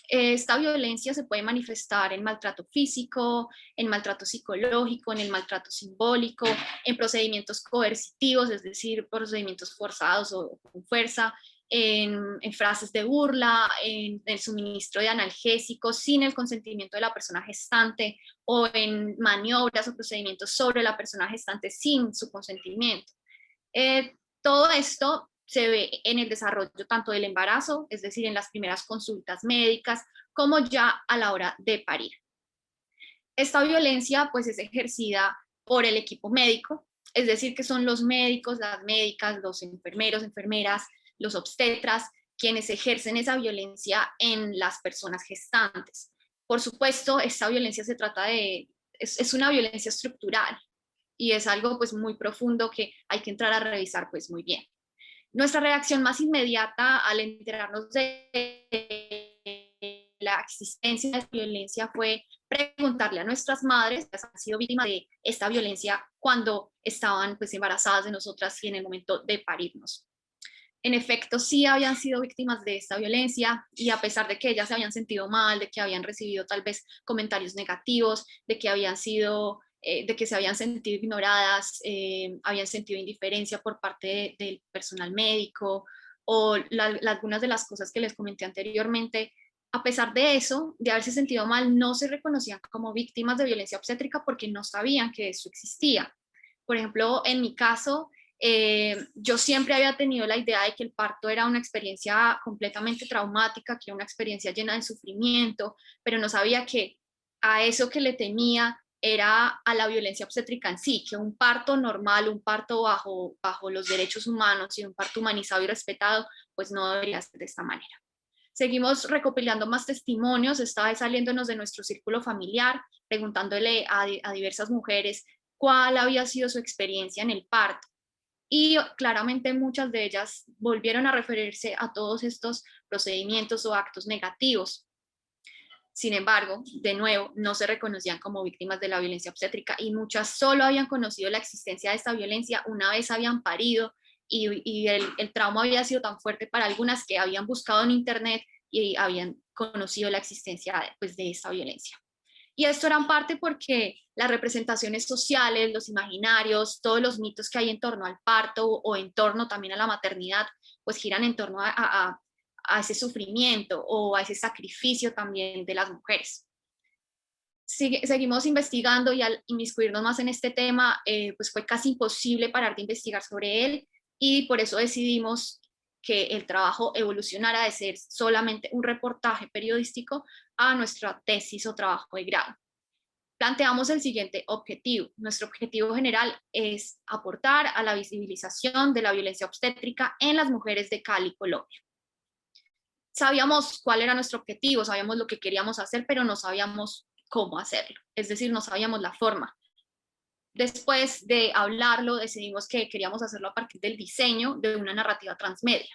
Esta violencia se puede manifestar en maltrato físico, en maltrato psicológico, en el maltrato simbólico, en procedimientos coercitivos, es decir, procedimientos forzados o con fuerza, en frases de burla, en el suministro de analgésicos sin el consentimiento de la persona gestante, o en maniobras o procedimientos sobre la persona gestante sin su consentimiento. Todo esto se ve en el desarrollo tanto del embarazo, es decir, en las primeras consultas médicas, como ya a la hora de parir. Esta violencia pues es ejercida por el equipo médico, es decir, que son los médicos, las médicas, los enfermeros, enfermeras, los obstetras, quienes ejercen esa violencia en las personas gestantes. Por supuesto, esta violencia se trata de, es una violencia estructural y es algo pues muy profundo que hay que entrar a revisar pues muy bien. Nuestra reacción más inmediata al enterarnos de la existencia de esta violencia fue preguntarle a nuestras madres que han sido víctimas de esta violencia cuando estaban pues embarazadas de nosotras y en el momento de parirnos. En efecto, sí habían sido víctimas de esta violencia y a pesar de que ellas se habían sentido mal, de que habían recibido tal vez comentarios negativos, de que se habían sentido ignoradas, habían sentido indiferencia por parte del personal médico o algunas de las cosas que les comenté anteriormente, A pesar de eso, de haberse sentido mal, no se reconocían como víctimas de violencia obstétrica porque no sabían que eso existía. Por ejemplo, en mi caso, yo siempre había tenido la idea de que el parto era una experiencia completamente traumática, que era una experiencia llena de sufrimiento, pero no sabía que a eso que le temía era a la violencia obstétrica en sí, que un parto normal, un parto bajo los derechos humanos y un parto humanizado y respetado, pues no debería ser de esta manera. Seguimos recopilando más testimonios, esta vez saliéndonos de nuestro círculo familiar, preguntándole a diversas mujeres cuál había sido su experiencia en el parto. Y claramente muchas de ellas volvieron a referirse a todos estos procedimientos o actos negativos. Sin embargo, de nuevo, no se reconocían como víctimas de la violencia obstétrica y muchas solo habían conocido la existencia de esta violencia una vez habían parido y el trauma había sido tan fuerte para algunas que habían buscado en internet y habían conocido la existencia pues, de esta violencia. Y esto era en parte porque las representaciones sociales, los imaginarios, todos los mitos que hay en torno al parto o en torno también a la maternidad, pues giran en torno a ese sufrimiento o a ese sacrificio también de las mujeres. Seguimos investigando y al inmiscuirnos más en este tema, pues fue casi imposible parar de investigar sobre él y por eso decidimos que el trabajo evolucionara de ser solamente un reportaje periodístico a nuestra tesis o trabajo de grado. Planteamos el siguiente objetivo. Nuestro objetivo general es aportar a la visibilización de la violencia obstétrica en las mujeres de Cali, Colombia. Sabíamos cuál era nuestro objetivo, sabíamos lo que queríamos hacer, pero no sabíamos cómo hacerlo, es decir, no sabíamos la forma. Después de hablarlo, decidimos que queríamos hacerlo a partir del diseño de una narrativa transmedia.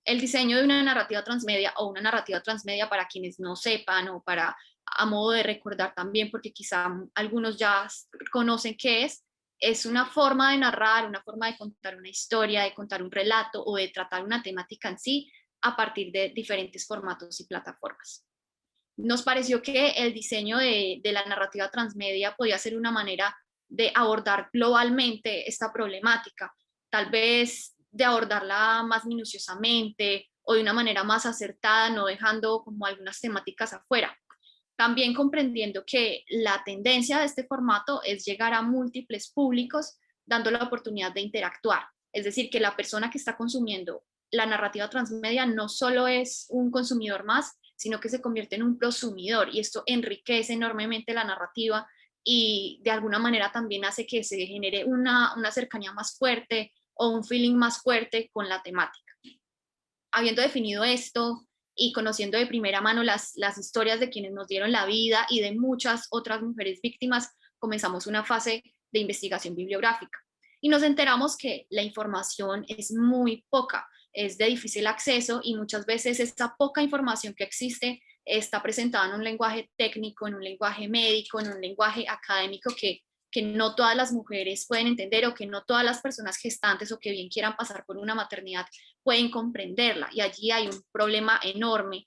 El diseño de una narrativa transmedia o una narrativa transmedia, para quienes no sepan o para a modo de recordar también, porque quizá algunos ya conocen qué es una forma de narrar, una forma de contar una historia, de contar un relato o de tratar una temática en sí a partir de diferentes formatos y plataformas. Nos pareció que el diseño de la narrativa transmedia podía ser una manera de abordar globalmente esta problemática, tal vez de abordarla más minuciosamente o de una manera más acertada, no dejando como algunas temáticas afuera. También comprendiendo que la tendencia de este formato es llegar a múltiples públicos, dando la oportunidad de interactuar. Es decir, que la persona que está consumiendo la narrativa transmedia no solo es un consumidor más, sino que se convierte en un prosumidor y esto enriquece enormemente la narrativa y de alguna manera también hace que se genere una cercanía más fuerte o un feeling más fuerte con la temática. Habiendo definido esto y conociendo de primera mano las historias de quienes nos dieron la vida y de muchas otras mujeres víctimas, comenzamos una fase de investigación bibliográfica y nos enteramos que la información es muy poca, es de difícil acceso y muchas veces esta poca información que existe está presentada en un lenguaje técnico, en un lenguaje médico, en un lenguaje académico que no todas las mujeres pueden entender o que no todas las personas gestantes o que bien quieran pasar por una maternidad pueden comprenderla y allí hay un problema enorme.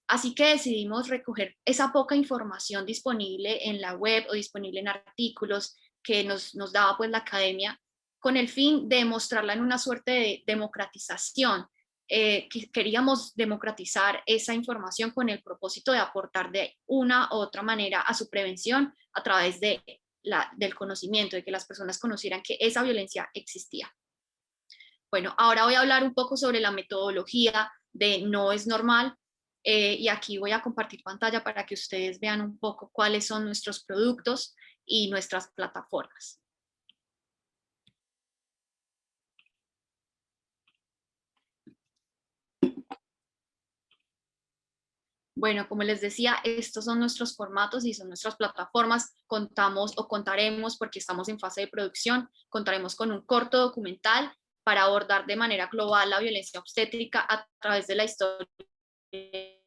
Así que decidimos recoger esa poca información disponible en la web o disponible en artículos que nos daba pues la academia con el fin de mostrarla en una suerte de democratización. Queríamos democratizar esa información con el propósito de aportar de una u otra manera a su prevención a través del conocimiento, de que las personas conocieran que esa violencia existía. Bueno, ahora voy a hablar un poco sobre la metodología de No es Normal y aquí voy a compartir pantalla para que ustedes vean un poco cuáles son nuestros productos y nuestras plataformas. Bueno, como les decía, estos son nuestros formatos y son nuestras plataformas. Contamos o contaremos, porque estamos en fase de producción, contaremos con un corto documental para abordar de manera global la violencia obstétrica a través de la historia de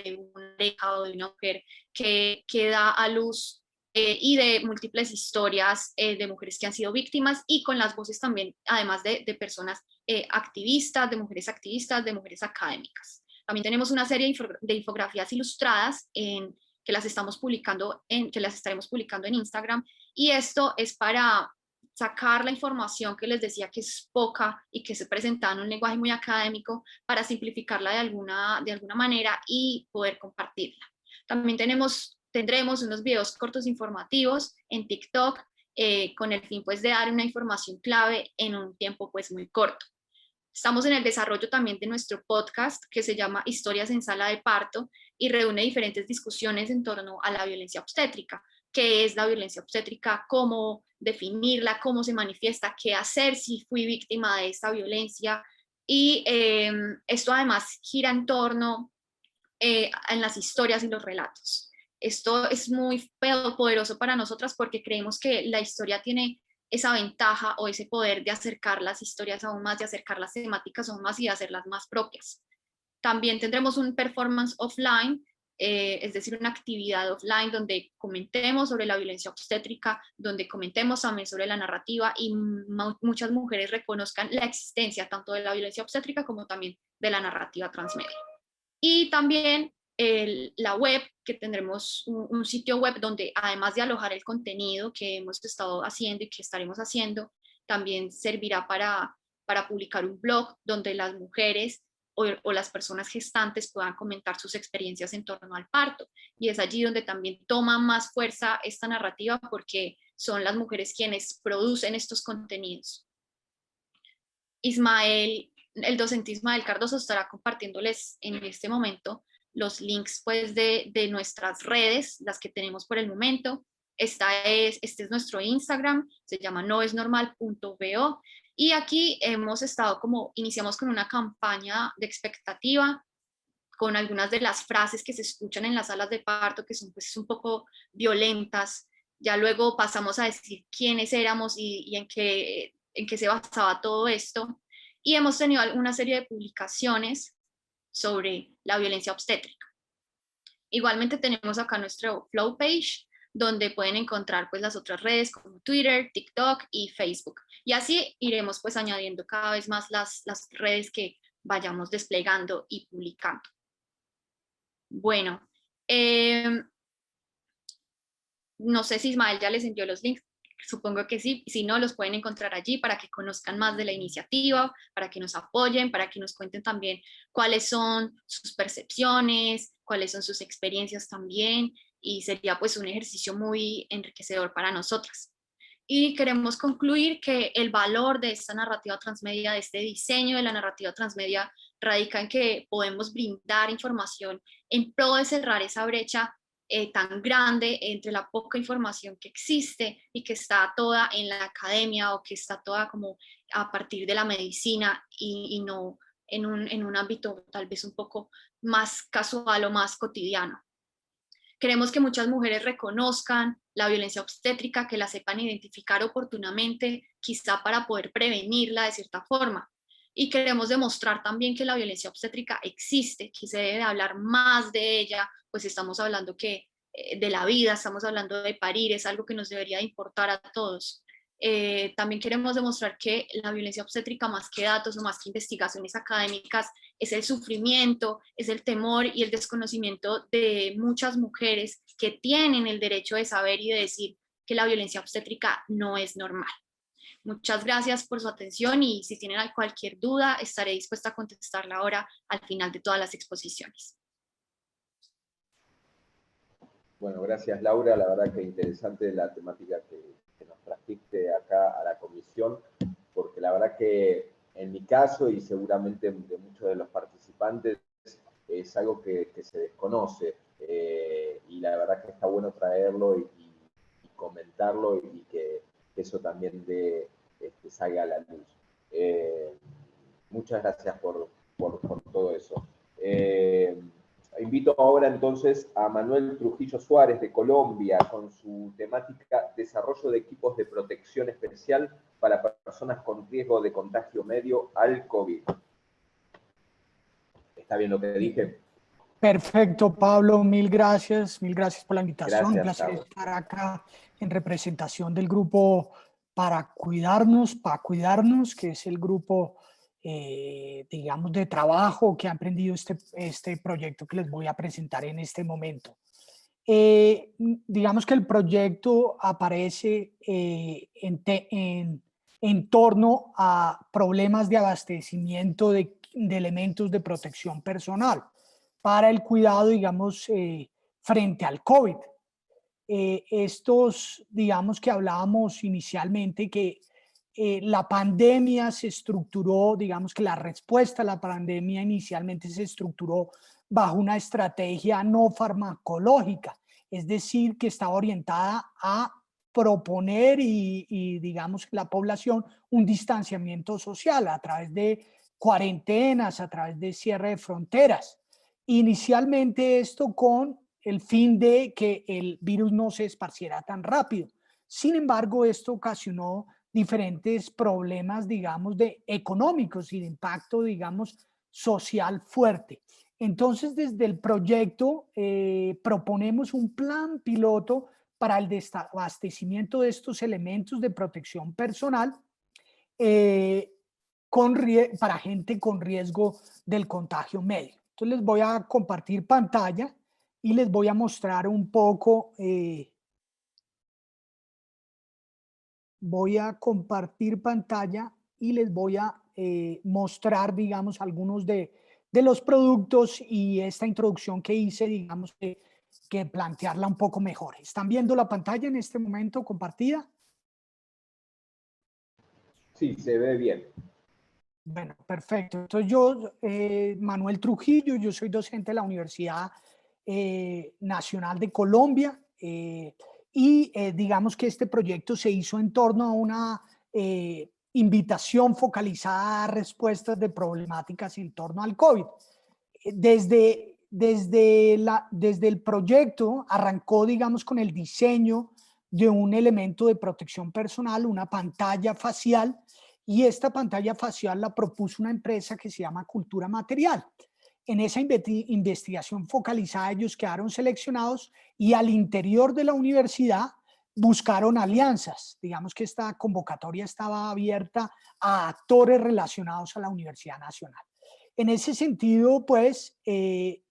una pareja o de una mujer que da a luz y de múltiples historias de mujeres que han sido víctimas y con las voces también, además de personas activistas, de mujeres académicas. También tenemos una serie de infografías ilustradas que las estaremos publicando en Instagram y esto es para sacar la información que les decía que es poca y que se presentaba en un lenguaje muy académico para simplificarla de alguna manera y poder compartirla. También tendremos unos videos cortos informativos en TikTok con el fin pues de dar una información clave en un tiempo pues muy corto. Estamos en el desarrollo también de nuestro podcast que se llama Historias en Sala de Parto y reúne diferentes discusiones en torno a la violencia obstétrica. ¿Qué es la violencia obstétrica? ¿Cómo definirla? ¿Cómo se manifiesta? ¿Qué hacer si fui víctima de esta violencia? Y esto además gira en torno en las historias y los relatos. Esto es muy poderoso para nosotras porque creemos que la historia tiene esa ventaja o ese poder de acercar las historias aún más, de acercar las temáticas aún más y de hacerlas más propias. También tendremos un performance offline, es decir, una actividad offline donde comentemos sobre la violencia obstétrica, donde comentemos también sobre la narrativa y muchas mujeres reconozcan la existencia tanto de la violencia obstétrica como también de la narrativa transmedia. Y también la web, que tendremos un sitio web donde además de alojar el contenido que hemos estado haciendo y que estaremos haciendo, también servirá para publicar un blog donde las mujeres o las personas gestantes puedan comentar sus experiencias en torno al parto. Y es allí donde también toma más fuerza esta narrativa porque son las mujeres quienes producen estos contenidos. Ismael, el docente Ismael Cardoso estará compartiéndoles en este momento los links pues de nuestras redes, las que tenemos por el momento. Este es nuestro Instagram, se llama noesnormal.bo y aquí iniciamos con una campaña de expectativa con algunas de las frases que se escuchan en las salas de parto que son pues un poco violentas. Ya luego pasamos a decir quiénes éramos y en qué se basaba todo esto. Y hemos tenido una serie de publicaciones sobre la violencia obstétrica. Igualmente tenemos acá nuestro Flow page, donde pueden encontrar pues las otras redes como Twitter, TikTok y Facebook. Y así iremos pues añadiendo cada vez más las redes que vayamos desplegando y publicando. Bueno, no sé si Ismael ya les envió los links, supongo que sí, si no, los pueden encontrar allí para que conozcan más de la iniciativa, para que nos apoyen, para que nos cuenten también cuáles son sus percepciones, cuáles son sus experiencias también, y sería pues un ejercicio muy enriquecedor para nosotras. Y queremos concluir que el valor de esta narrativa transmedia, de este diseño de la narrativa transmedia, radica en que podemos brindar información en pro de cerrar esa brecha tan grande entre la poca información que existe y que está toda en la academia o que está toda como a partir de la medicina y no en un ámbito tal vez un poco más casual o más cotidiano. Queremos que muchas mujeres reconozcan la violencia obstétrica, que la sepan identificar oportunamente, quizá para poder prevenirla de cierta forma. Y queremos demostrar también que la violencia obstétrica existe, que se debe hablar más de ella, pues estamos hablando de la vida, estamos hablando de parir, es algo que nos debería importar a todos. También queremos demostrar que la violencia obstétrica, más que datos o más que investigaciones académicas, es el sufrimiento, es el temor y el desconocimiento de muchas mujeres que tienen el derecho de saber y de decir que la violencia obstétrica no es normal. Muchas gracias por su atención y si tienen cualquier duda, estaré dispuesta a contestarla ahora al final de todas las exposiciones. Bueno, gracias Laura, la verdad que interesante la temática que nos trajiste acá a la comisión, porque la verdad que en mi caso y seguramente de muchos de los participantes es algo que se desconoce y la verdad que está bueno traerlo y comentarlo y que eso también salga a la luz. Muchas gracias por todo eso. Invito ahora entonces a Manuel Trujillo Suárez de Colombia con su temática Desarrollo de equipos de protección especial para personas con riesgo de contagio medio al COVID. ¿Está bien lo que dije? Perfecto, Pablo, mil gracias por la invitación. Gracias, Un placer Carlos. estar acá en representación del grupo para cuidarnos, que es el grupo, digamos, de trabajo que ha emprendido este proyecto que les voy a presentar en este momento. digamos que el proyecto aparece en torno a problemas de abastecimiento de elementos de protección personal para el cuidado, digamos, frente al COVID. Estos, digamos que hablábamos inicialmente que la pandemia se estructuró, digamos que la respuesta a la pandemia inicialmente se estructuró bajo una estrategia no farmacológica, es decir, que estaba orientada a proponer y digamos la población un distanciamiento social a través de cuarentenas, a través de cierre de fronteras. Inicialmente esto con el fin de que el virus no se esparciera tan rápido. Sin embargo, esto ocasionó diferentes problemas, digamos, económicos y de impacto, digamos, social fuerte. Entonces, desde el proyecto proponemos un plan piloto para el desabastecimiento de estos elementos de protección personal para gente con riesgo del contagio medio. Entonces, les voy a compartir pantalla y les voy a mostrar un poco. Voy a compartir pantalla y les voy a mostrar, digamos, algunos de los productos y esta introducción que hice, digamos, que plantearla un poco mejor. ¿Están viendo la pantalla en este momento compartida? Sí, se ve bien. Bueno, perfecto. Entonces yo, Manuel Trujillo, yo soy docente de la Universidad Nacional de Colombia y digamos que este proyecto se hizo en torno a una invitación focalizada a respuestas de problemáticas en torno al COVID. Desde el proyecto arrancó, digamos, con el diseño de un elemento de protección personal, una pantalla facial, y esta pantalla facial la propuso una empresa que se llama Cultura Material. En esa investigación focalizada ellos quedaron seleccionados y al interior de la universidad buscaron alianzas. Digamos que esta convocatoria estaba abierta a actores relacionados a la Universidad Nacional. En ese sentido, pues,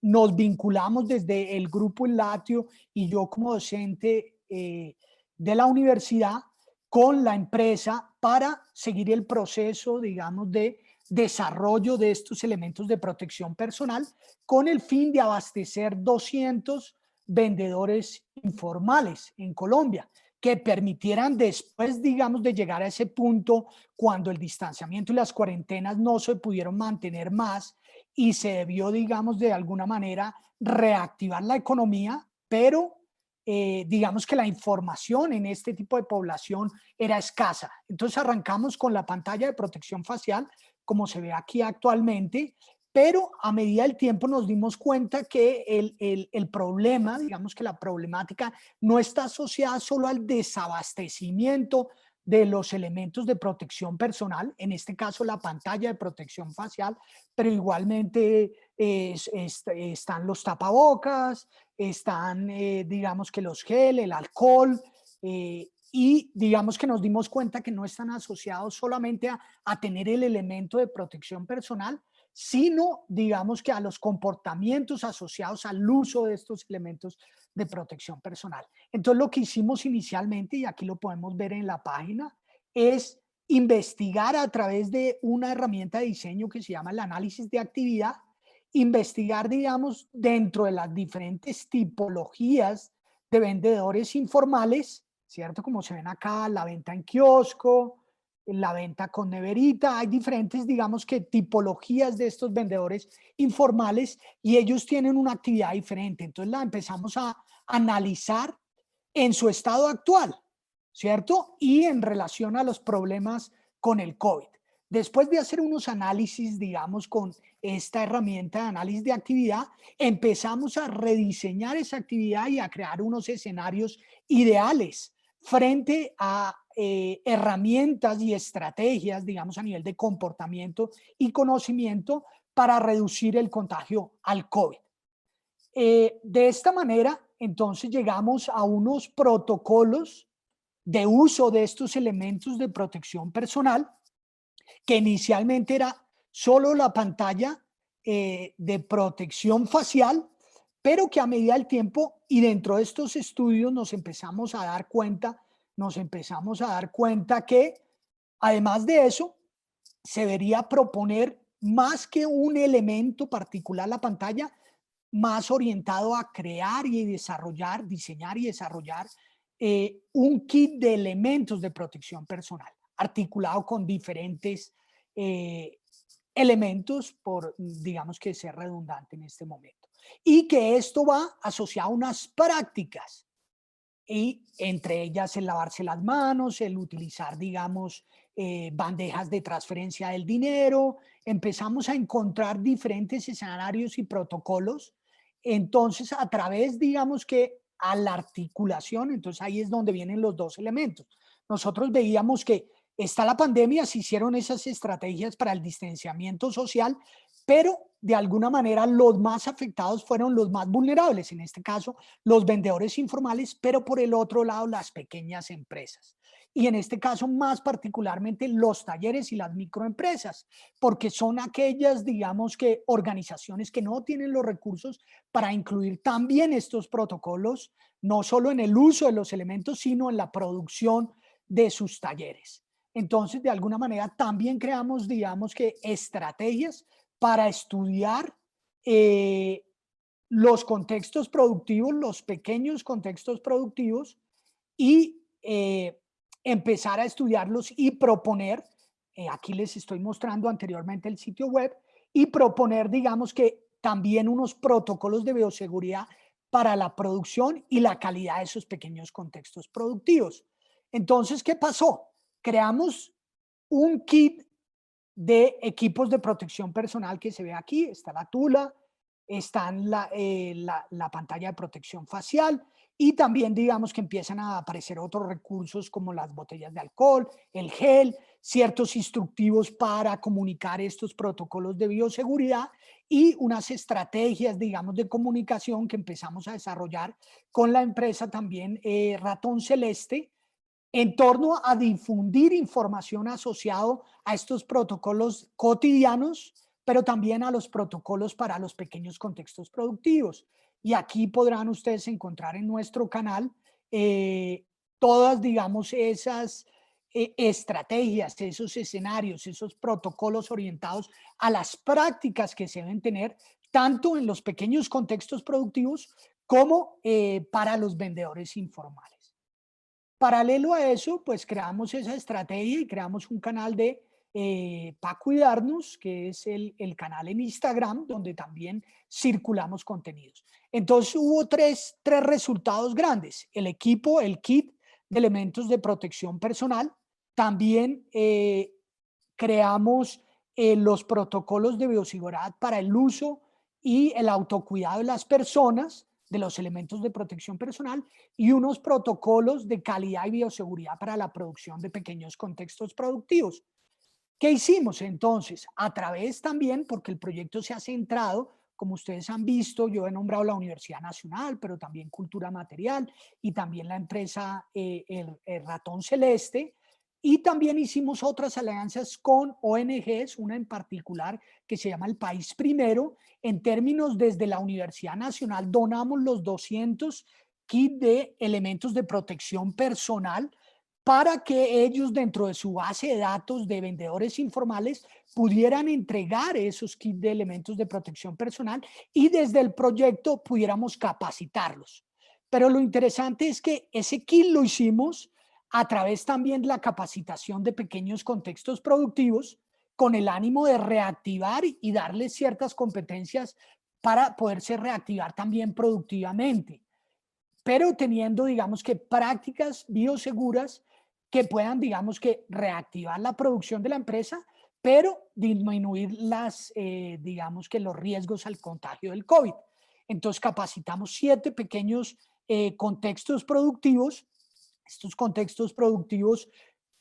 nos vinculamos desde el grupo Inlatio y yo como docente de la universidad con la empresa para seguir el proceso, digamos, de desarrollo de estos elementos de protección personal con el fin de abastecer 200 vendedores informales en Colombia que permitieran después, digamos, de llegar a ese punto cuando el distanciamiento y las cuarentenas no se pudieron mantener más y se debió, digamos, de alguna manera reactivar la economía, pero digamos que la información en este tipo de población era escasa. Entonces arrancamos con la pantalla de protección facial, como se ve aquí actualmente, pero a medida del tiempo nos dimos cuenta que el problema, digamos que la problemática no está asociada solo al desabastecimiento de los elementos de protección personal, en este caso la pantalla de protección facial, pero igualmente están los tapabocas, están digamos que los gel, el alcohol, y digamos que nos dimos cuenta que no están asociados solamente a tener el elemento de protección personal, sino digamos que a los comportamientos asociados al uso de estos elementos de protección personal. Entonces lo que hicimos inicialmente, y aquí lo podemos ver en la página, es investigar a través de una herramienta de diseño que se llama el análisis de actividad, investigar, digamos, dentro de las diferentes tipologías de vendedores informales, ¿cierto? Como se ven acá, la venta en kiosco, la venta con neverita, hay diferentes, digamos que tipologías de estos vendedores informales y ellos tienen una actividad diferente. Entonces la empezamos a analizar en su estado actual, ¿cierto? Y en relación a los problemas con el COVID. Después de hacer unos análisis, digamos, con esta herramienta de análisis de actividad, empezamos a rediseñar esa actividad y a crear unos escenarios ideales frente a herramientas y estrategias, digamos, a nivel de comportamiento y conocimiento para reducir el contagio al COVID. De esta manera, entonces llegamos a unos protocolos de uso de estos elementos de protección personal, que inicialmente era solo la pantalla de protección facial, pero que a medida del tiempo y dentro de estos estudios nos empezamos a dar cuenta que además de eso, se debería proponer más que un elemento particular la pantalla, más orientado a crear y desarrollar, diseñar y desarrollar un kit de elementos de protección personal, articulado con diferentes elementos, por, digamos que ser redundante en este momento. Y que esto va asociado a unas prácticas, y entre ellas el lavarse las manos, el utilizar, digamos, bandejas de transferencia del dinero. Empezamos a encontrar diferentes escenarios y protocolos. Entonces, a través, digamos que a la articulación, entonces ahí es donde vienen los dos elementos. Nosotros veíamos que está la pandemia, se hicieron esas estrategias para el distanciamiento social, pero de alguna manera los más afectados fueron los más vulnerables, en este caso los vendedores informales, pero por el otro lado las pequeñas empresas. Y en este caso más particularmente los talleres y las microempresas, porque son aquellas, digamos que organizaciones que no tienen los recursos para incluir también estos protocolos, no solo en el uso de los elementos, sino en la producción de sus talleres. Entonces, de alguna manera también creamos, digamos que estrategias para estudiar los contextos productivos, los pequeños contextos productivos y empezar a estudiarlos y proponer, aquí les estoy mostrando anteriormente el sitio web, y proponer, digamos que también unos protocolos de bioseguridad para la producción y la calidad de esos pequeños contextos productivos. Entonces, ¿qué pasó? Creamos un kit de equipos de protección personal que se ve aquí. Está la tula, está la pantalla de protección facial y también digamos que empiezan a aparecer otros recursos como las botellas de alcohol, el gel, ciertos instructivos para comunicar estos protocolos de bioseguridad y unas estrategias, digamos, de comunicación que empezamos a desarrollar con la empresa también Ratón Celeste, en torno a difundir información asociado a estos protocolos cotidianos, pero también a los protocolos para los pequeños contextos productivos. Y aquí podrán ustedes encontrar en nuestro canal todas, digamos, esas estrategias, esos escenarios, esos protocolos orientados a las prácticas que se deben tener tanto en los pequeños contextos productivos como para los vendedores informales. Paralelo a eso, pues creamos esa estrategia y creamos un canal de para cuidarnos, que es el canal en Instagram, donde también circulamos contenidos. Entonces hubo tres resultados grandes. El equipo, el kit de elementos de protección personal. También creamos los protocolos de bioseguridad para el uso y el autocuidado de las personas, de los elementos de protección personal, y unos protocolos de calidad y bioseguridad para la producción de pequeños contextos productivos. ¿Qué hicimos entonces? A través también, porque el proyecto se ha centrado, como ustedes han visto, yo he nombrado la Universidad Nacional, pero también Cultura Material y también la empresa el Ratón Celeste, y también hicimos otras alianzas con ONGs, una en particular que se llama El País Primero. En términos, desde la Universidad Nacional donamos los 200 kits de elementos de protección personal para que ellos dentro de su base de datos de vendedores informales pudieran entregar esos kits de elementos de protección personal y desde el proyecto pudiéramos capacitarlos. Pero lo interesante es que ese kit lo hicimos a través también de la capacitación de pequeños contextos productivos con el ánimo de reactivar y darles ciertas competencias para poderse reactivar también productivamente, pero teniendo, digamos que prácticas bioseguras que puedan, digamos que reactivar la producción de la empresa, pero disminuir digamos que los riesgos al contagio del COVID. Entonces capacitamos 7 pequeños contextos productivos. Estos contextos productivos,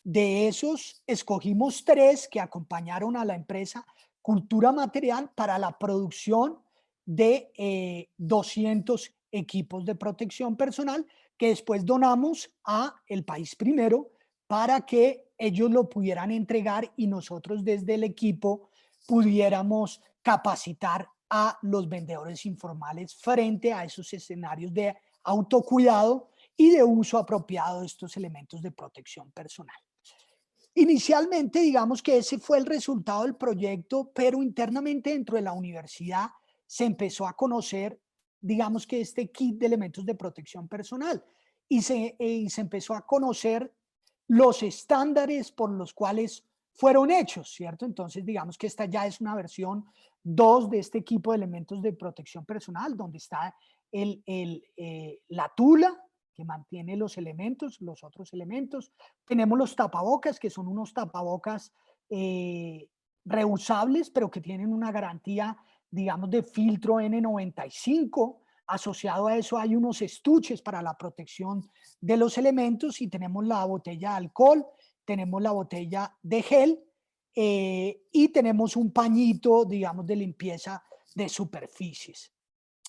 de esos escogimos 3 que acompañaron a la empresa Cultura Material para la producción de 200 equipos de protección personal que después donamos a El País Primero para que ellos lo pudieran entregar y nosotros desde el equipo pudiéramos capacitar a los vendedores informales frente a esos escenarios de autocuidado y de uso apropiado de estos elementos de protección personal. Inicialmente, digamos que ese fue el resultado del proyecto, pero internamente dentro de la universidad se empezó a conocer, digamos que este kit de elementos de protección personal y se empezó a conocer los estándares por los cuales fueron hechos, ¿cierto? Entonces, digamos que esta ya es una versión 2 de este equipo de elementos de protección personal, donde está la tula, que mantiene los elementos, los otros elementos. Tenemos los tapabocas, que son unos tapabocas reusables, pero que tienen una garantía, digamos, de filtro N95. Asociado a eso hay unos estuches para la protección de los elementos y tenemos la botella de alcohol, tenemos la botella de gel y tenemos un pañito, digamos, de limpieza de superficies.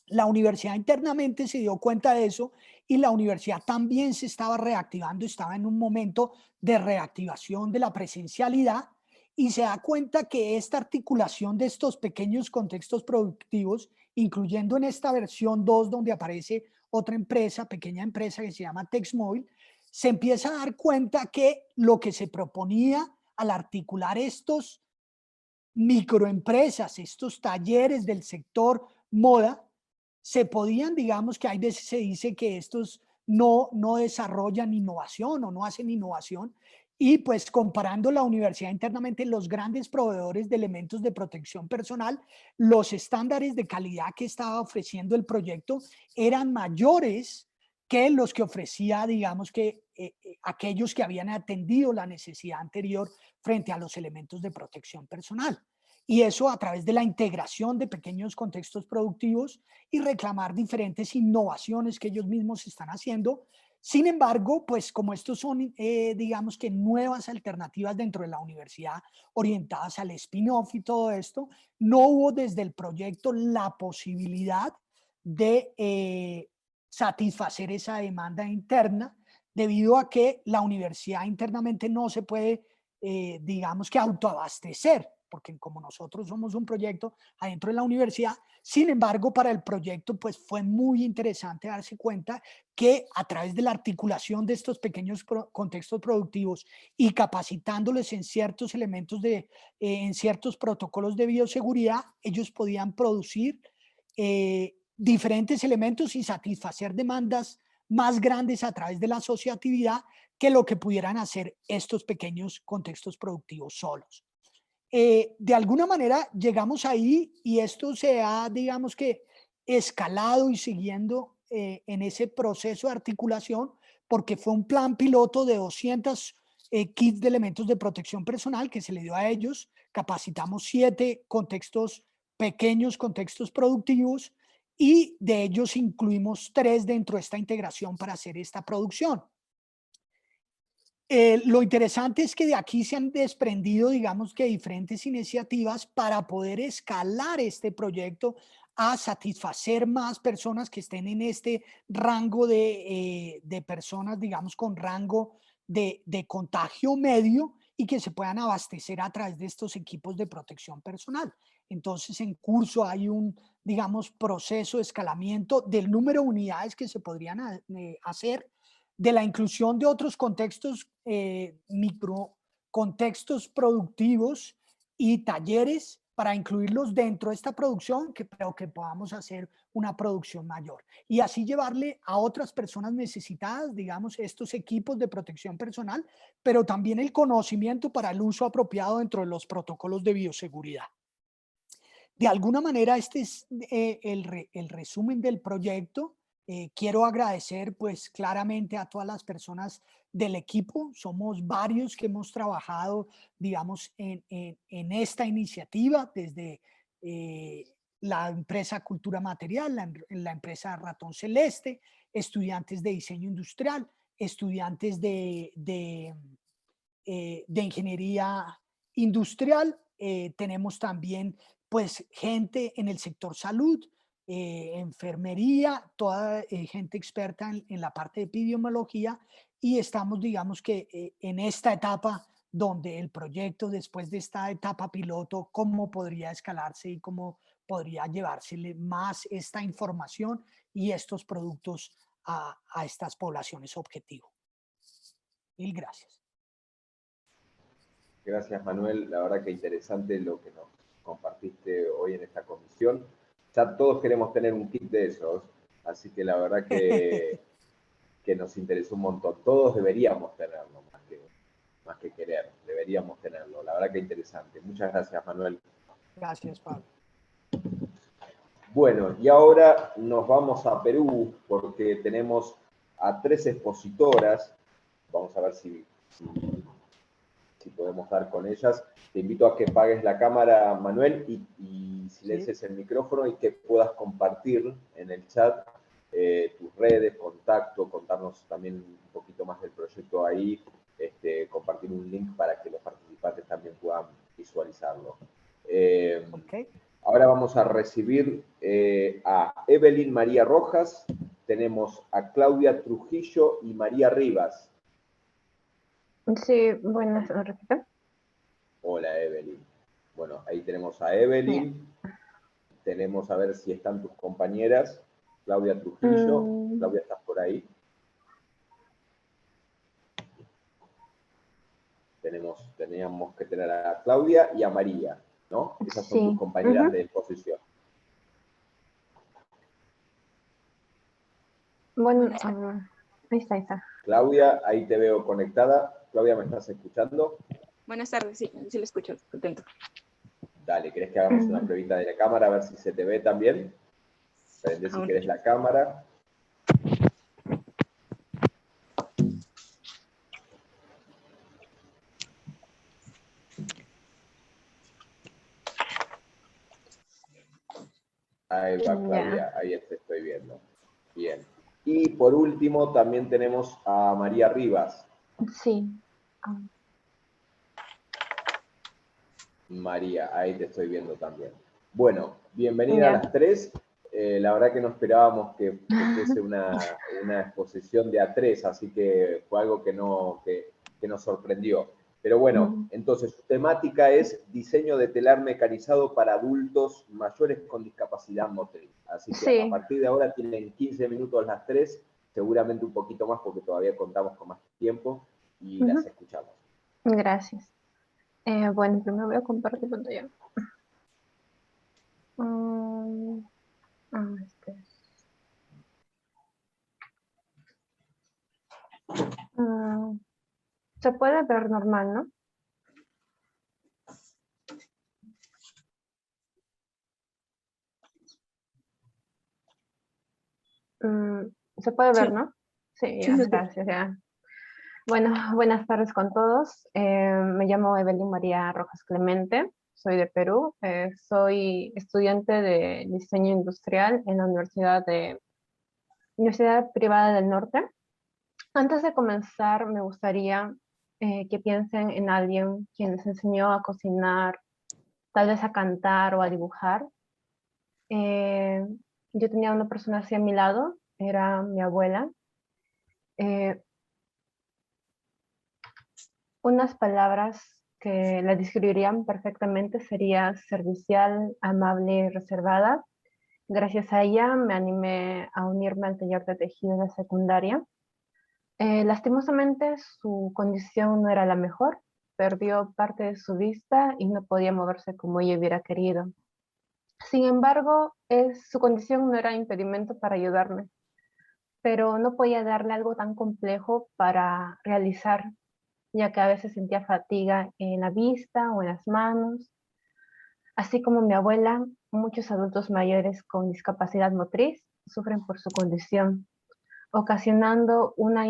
La universidad internamente se dio cuenta de eso y la universidad también se estaba reactivando, estaba en un momento de reactivación de la presencialidad y se da cuenta que esta articulación de estos pequeños contextos productivos, incluyendo en esta versión 2 donde aparece otra empresa, pequeña empresa que se llama Texmóvil, se empieza a dar cuenta que lo que se proponía al articular estos microempresas, estos talleres del sector moda, se podían, digamos que hay veces se dice que estos no desarrollan innovación o no hacen innovación, y pues comparando la universidad internamente, los grandes proveedores de elementos de protección personal, los estándares de calidad que estaba ofreciendo el proyecto eran mayores que los que ofrecía, digamos que aquellos que habían atendido la necesidad anterior frente a los elementos de protección personal. Y eso a través de la integración de pequeños contextos productivos y reclamar diferentes innovaciones que ellos mismos están haciendo. Sin embargo, pues como estos son, digamos que nuevas alternativas dentro de la universidad orientadas al spin-off y todo esto, no hubo desde el proyecto la posibilidad de satisfacer esa demanda interna debido a que la universidad internamente no se puede, digamos que autoabastecer, porque como nosotros somos un proyecto adentro de la universidad. Sin embargo, para el proyecto pues fue muy interesante darse cuenta que a través de la articulación de estos pequeños contextos productivos y capacitándoles en ciertos elementos en ciertos protocolos de bioseguridad, ellos podían producir diferentes elementos y satisfacer demandas más grandes a través de la asociatividad que lo que pudieran hacer estos pequeños contextos productivos solos. De alguna manera llegamos ahí y esto se ha, digamos que, escalado y siguiendo en ese proceso de articulación, porque fue un plan piloto de 200 kits de elementos de protección personal que se le dio a ellos. Capacitamos 7 contextos, pequeños contextos productivos, y de ellos incluimos 3 dentro de esta integración para hacer esta producción. Lo interesante es que de aquí se han desprendido, digamos que diferentes iniciativas para poder escalar este proyecto a satisfacer más personas que estén en este rango de personas, digamos, con rango de contagio medio y que se puedan abastecer a través de estos equipos de protección personal. Entonces, en curso hay un, digamos, proceso de escalamiento del número de unidades que se podrían hacer, de la inclusión de otros contextos, microcontextos productivos y talleres para incluirlos dentro de esta producción, pero que podamos hacer una producción mayor. Y así llevarle a otras personas necesitadas, digamos, estos equipos de protección personal, pero también el conocimiento para el uso apropiado dentro de los protocolos de bioseguridad. De alguna manera, este es el resumen del proyecto. Quiero agradecer pues claramente a todas las personas del equipo. Somos varios que hemos trabajado, digamos, en esta iniciativa desde la empresa Cultura Material, la empresa Ratón Celeste, estudiantes de diseño industrial, estudiantes de ingeniería industrial. Tenemos también pues gente en el sector salud, enfermería, toda gente experta en la parte de epidemiología, y estamos, digamos que en esta etapa donde el proyecto, después de esta etapa piloto, cómo podría escalarse y cómo podría llevársele más esta información y estos productos a estas poblaciones objetivo. Mil gracias. Gracias, Manuel. La verdad que interesante lo que nos compartiste hoy en esta comisión. Ya todos queremos tener un kit de esos, así que la verdad que nos interesó un montón. Todos deberíamos tenerlo, más que querer, deberíamos tenerlo. La verdad que interesante. Muchas gracias, Manuel. Gracias, Pablo. Bueno, y ahora nos vamos a Perú porque tenemos a 3 expositoras. Vamos a ver si podemos dar con ellas. Te invito a que apagues la cámara, Manuel, y silencies el micrófono y que puedas compartir en el chat tus redes, contacto, contarnos también un poquito más del proyecto ahí, compartir un link para que los participantes también puedan visualizarlo. Ahora vamos a recibir a Evelyn María Rojas, tenemos a Claudia Trujillo y María Rivas. Sí, buenas, repito. Hola, Evelyn. Bueno, ahí tenemos a Evelyn. Tenemos a ver si están tus compañeras. Claudia Trujillo. Claudia, ¿estás por ahí? Teníamos que tener a Claudia y a María, ¿no? Esas son tus compañeras de exposición. Bueno, ahí está. Claudia, ahí te veo conectada. Claudia, ¿me estás escuchando? Buenas tardes, sí lo escucho, contento. Dale, ¿querés que hagamos una pruebita de la cámara a ver si se te ve también? Prende si querés la cámara. Ahí va, Claudia, ahí te estoy viendo. Bien. Y por último también tenemos a María Rivas. Sí. María, ahí te estoy viendo también. Bueno, bienvenida a las 3. La verdad que no esperábamos que fuese una exposición de A3, así que fue algo que nos sorprendió. Pero bueno, entonces su temática es diseño de telar mecanizado para adultos mayores con discapacidad motriz. Así que a partir de ahora tienen 15 minutos las 3, seguramente un poquito más porque todavía contamos con más tiempo y las escuchamos. Gracias. Bueno, primero voy a compartir pantalla. Se puede ver normal, ¿no? Se puede ver, ¿no? Sí, ya, gracias. Ya. Bueno, buenas tardes con todos. Me llamo Evelyn María Rojas Clemente, soy de Perú. Soy estudiante de diseño industrial en la Universidad Privada del Norte. Antes de comenzar, me gustaría que piensen en alguien quien les enseñó a cocinar, tal vez a cantar o a dibujar. Yo tenía una persona así a mi lado, era mi abuela. Unas palabras que la describirían perfectamente sería servicial, amable y reservada. Gracias a ella me animé a unirme al taller de tejido de secundaria. Lastimosamente su condición no era la mejor, perdió parte de su vista y no podía moverse como ella hubiera querido. Sin embargo, su condición no era impedimento para ayudarme, pero no podía darle algo tan complejo para realizar, ya que a veces sentía fatiga en la vista o en las manos. Así como mi abuela, muchos adultos mayores con discapacidad motriz sufren por su condición, ocasionando una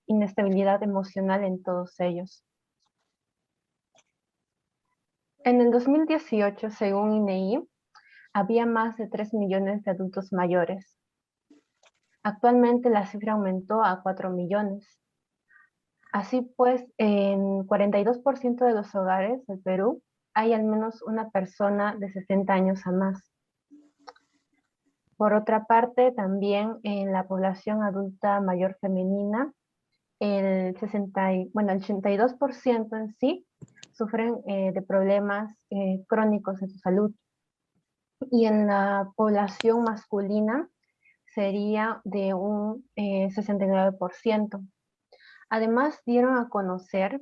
inestabilidad emocional en todos ellos. En el 2018, según INEI, había más de 3 millones de adultos mayores. Actualmente la cifra aumentó a 4 millones. Así pues, en 42% de los hogares del Perú hay al menos una persona de 60 años a más. Por otra parte, también en la población adulta mayor femenina, el 82% en sí sufren de problemas crónicos en su salud. y en la población masculina sería de un 69%. Además, dieron a conocer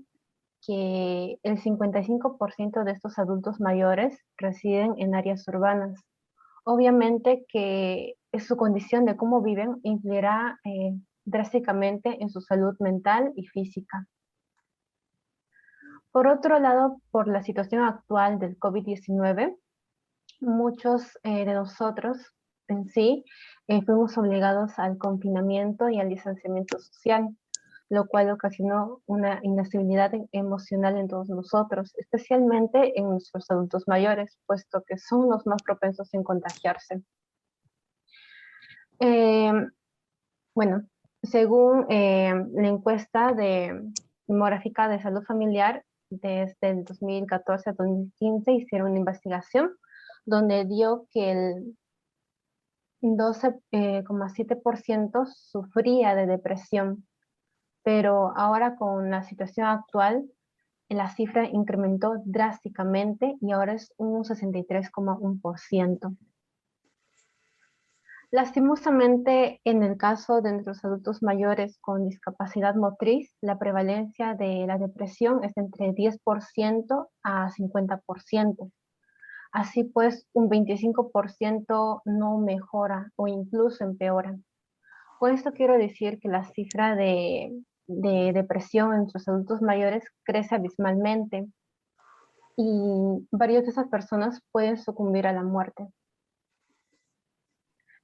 que el 55% de estos adultos mayores residen en áreas urbanas. Obviamente que su condición de cómo viven influirá drásticamente en su salud mental y física. Por otro lado, por la situación actual del COVID-19, muchos de nosotros en sí fuimos obligados al confinamiento y al distanciamiento social, lo cual ocasionó una inestabilidad emocional en todos nosotros, especialmente en nuestros adultos mayores, puesto que son los más propensos en contagiarse. Bueno, según la encuesta demográfica de salud familiar, desde el 2014 a 2015 hicieron una investigación donde dio que el 12,7% sufría de depresión, pero ahora con la situación actual, la cifra incrementó drásticamente y ahora es un 63,1%. Lastimosamente, en el caso de nuestros adultos mayores con discapacidad motriz, la prevalencia de la depresión es entre 10% a 50%. Así pues, un 25% no mejora o incluso empeora. Con esto quiero decir que la cifra de depresión en los adultos mayores crece abismalmente y varias de esas personas pueden sucumbir a la muerte.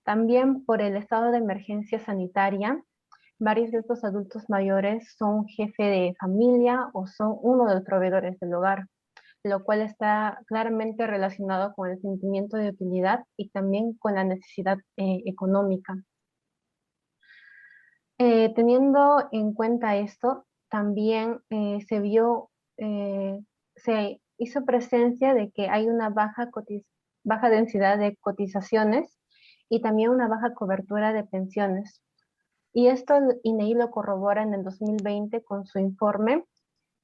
También por el estado de emergencia sanitaria, varios de estos adultos mayores son jefe de familia o son uno de los proveedores del hogar, lo cual está claramente relacionado con el sentimiento de utilidad y también con la necesidad económica. Teniendo en cuenta esto, también se hizo presencia de que hay una baja densidad de cotizaciones y también una baja cobertura de pensiones. Y esto el INEI lo corrobora en el 2020 con su informe,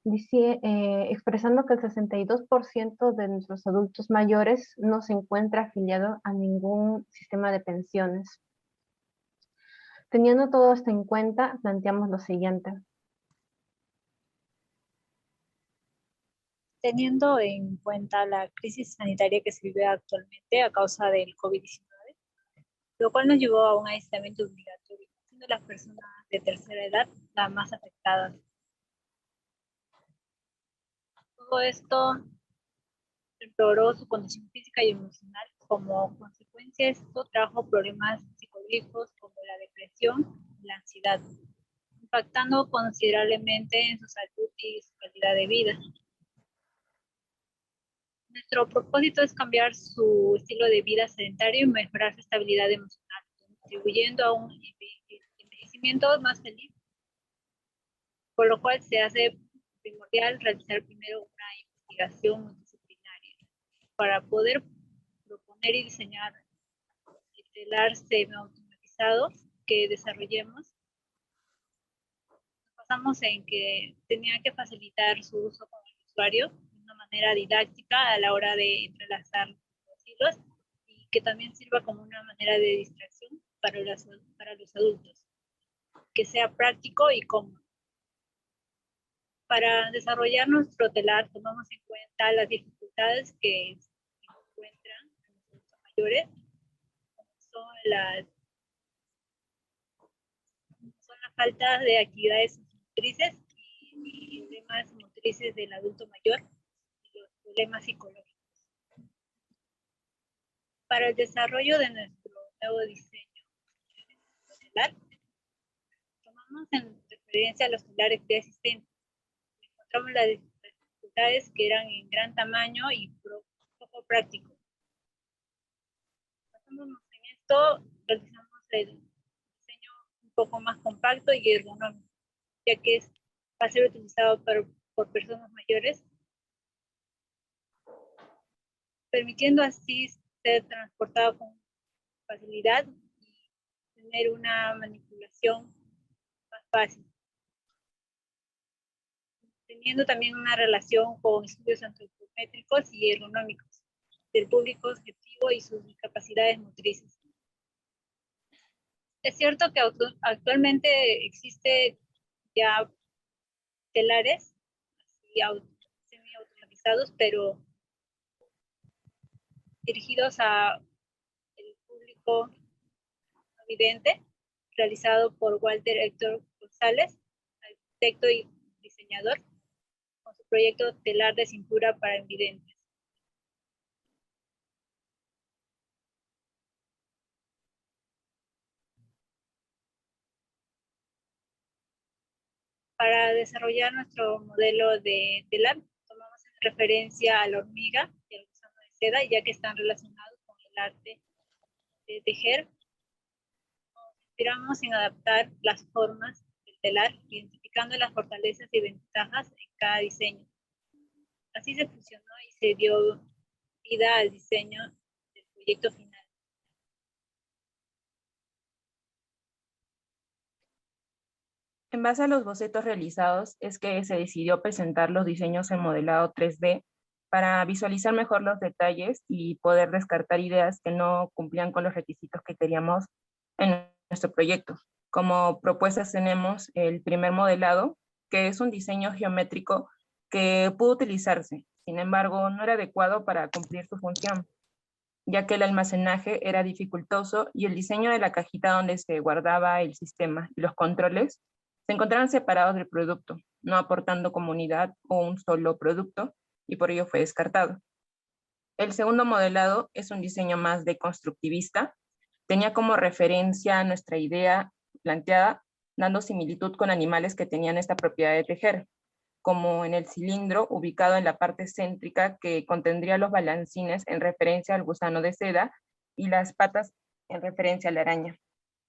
expresando que el 62% de nuestros adultos mayores no se encuentra afiliado a ningún sistema de pensiones. Teniendo todo esto en cuenta, planteamos lo siguiente. Teniendo en cuenta la crisis sanitaria que se vive actualmente a causa del COVID-19, lo cual nos llevó a un aislamiento obligatorio, siendo las personas de tercera edad las más afectadas. Todo esto empeoró su condición física y emocional. Como consecuencia, esto trajo problemas psicológicos como la depresión y la ansiedad, impactando considerablemente en su salud y su calidad de vida. Nuestro propósito es cambiar su estilo de vida sedentario y mejorar su estabilidad emocional, contribuyendo a un envejecimiento más feliz, por lo cual se hace primordial realizar primero una investigación multidisciplinaria para poder proponer y diseñar el telar semi-automatizado que desarrollemos. Nos basamos en que tenía que facilitar su uso con el usuario de una manera didáctica a la hora de entrelazar los hilos y que también sirva como una manera de distracción para los adultos, que sea práctico y cómodo. Para desarrollar nuestro telar tomamos en cuenta las dificultades que se encuentran en los adultos mayores, como son la falta de actividades motrices y problemas motrices del adulto mayor y los problemas psicológicos. Para el desarrollo de nuestro nuevo diseño telar, tomamos en referencia a los telares ya existentes. Encontramos las dificultades que eran en gran tamaño y poco práctico. Basándonos en esto, realizamos el diseño un poco más compacto y ergonómico, ya que va a ser utilizado por personas mayores, permitiendo así ser transportado con facilidad y tener una manipulación más fácil. Teniendo también una relación con estudios antropométricos y ergonómicos, del público objetivo y sus discapacidades motrices. Es cierto que actualmente existe ya telares semi-automatizados, pero dirigidos a el público no vidente, realizado por Walter Héctor González, arquitecto y diseñador, con su proyecto Telar de Cintura para Invidentes. Para desarrollar nuestro modelo de telar, tomamos en referencia a la hormiga y al gusano de seda, ya que están relacionados con el arte de tejer. Nos inspiramos en adaptar las formas del telar, identificando las fortalezas y ventajas en cada diseño. Así se fusionó y se dio vida al diseño del proyecto final. En base a los bocetos realizados es que se decidió presentar los diseños en modelado 3D para visualizar mejor los detalles y poder descartar ideas que no cumplían con los requisitos que queríamos en nuestro proyecto. Como propuestas tenemos el primer modelado, que es un diseño geométrico que pudo utilizarse, sin embargo no era adecuado para cumplir su función, ya que el almacenaje era dificultoso y el diseño de la cajita donde se guardaba el sistema y los controles se encontraban separados del producto, no aportando comunidad o un solo producto, y por ello fue descartado. El segundo modelado es un diseño más deconstructivista. Tenía como referencia nuestra idea planteada, dando similitud con animales que tenían esta propiedad de tejer, como en el cilindro ubicado en la parte céntrica que contendría los balancines en referencia al gusano de seda y las patas en referencia a la araña.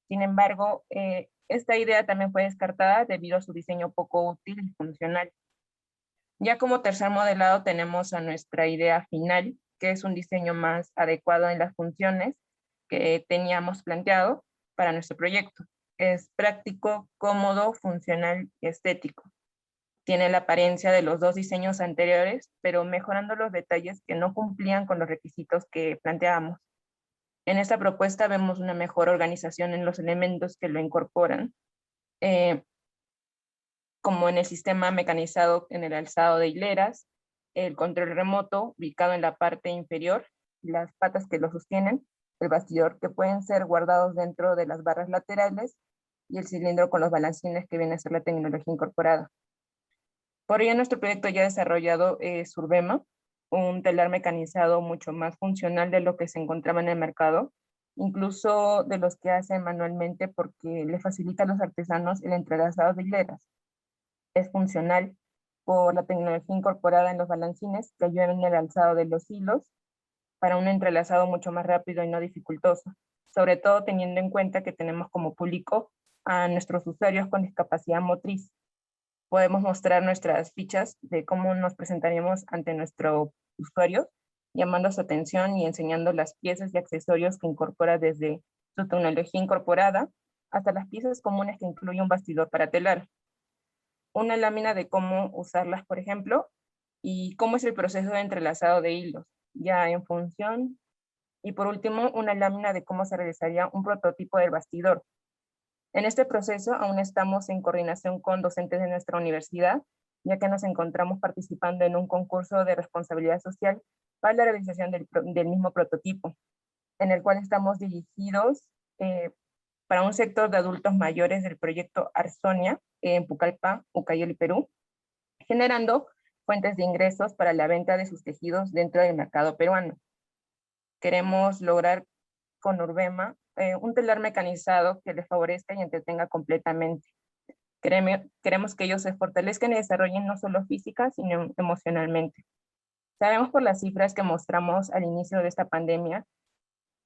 Sin embargo, esta idea también fue descartada debido a su diseño poco útil y funcional. Ya como tercer modelado tenemos a nuestra idea final, que es un diseño más adecuado en las funciones que teníamos planteado para nuestro proyecto. Es práctico, cómodo, funcional y estético. Tiene la apariencia de los dos diseños anteriores, pero mejorando los detalles que no cumplían con los requisitos que planteábamos. En esta propuesta vemos una mejor organización en los elementos que lo incorporan, como en el sistema mecanizado en el alzado de hileras, el control remoto ubicado en la parte inferior, las patas que lo sostienen, el bastidor que pueden ser guardados dentro de las barras laterales y el cilindro con los balancines que viene a ser la tecnología incorporada. Por ello, nuestro proyecto ya desarrollado es Urbema, un telar mecanizado mucho más funcional de lo que se encontraba en el mercado, incluso de los que hacen manualmente porque le facilita a los artesanos el entrelazado de hileras. Es funcional por la tecnología incorporada en los balancines que ayudan en el alzado de los hilos para un entrelazado mucho más rápido y no dificultoso, sobre todo teniendo en cuenta que tenemos como público a nuestros usuarios con discapacidad motriz. Podemos mostrar nuestras fichas de cómo nos presentaríamos ante nuestro usuario, llamando su atención y enseñando las piezas y accesorios que incorpora desde su tecnología incorporada hasta las piezas comunes que incluye un bastidor para telar. Una lámina de cómo usarlas, por ejemplo, y cómo es el proceso de entrelazado de hilos, ya en función. Y por último, una lámina de cómo se realizaría un prototipo del bastidor. En este proceso aún estamos en coordinación con docentes de nuestra universidad, ya que nos encontramos participando en un concurso de responsabilidad social para la realización del mismo prototipo, en el cual estamos dirigidos para un sector de adultos mayores del proyecto Arzonia en Pucallpa, Ucayali, Perú, generando fuentes de ingresos para la venta de sus tejidos dentro del mercado peruano. Queremos lograr con Urbema un telar mecanizado que les favorezca y entretenga completamente. Queremos que ellos se fortalezcan y desarrollen no solo física, sino emocionalmente. Sabemos por las cifras que mostramos al inicio de esta pandemia,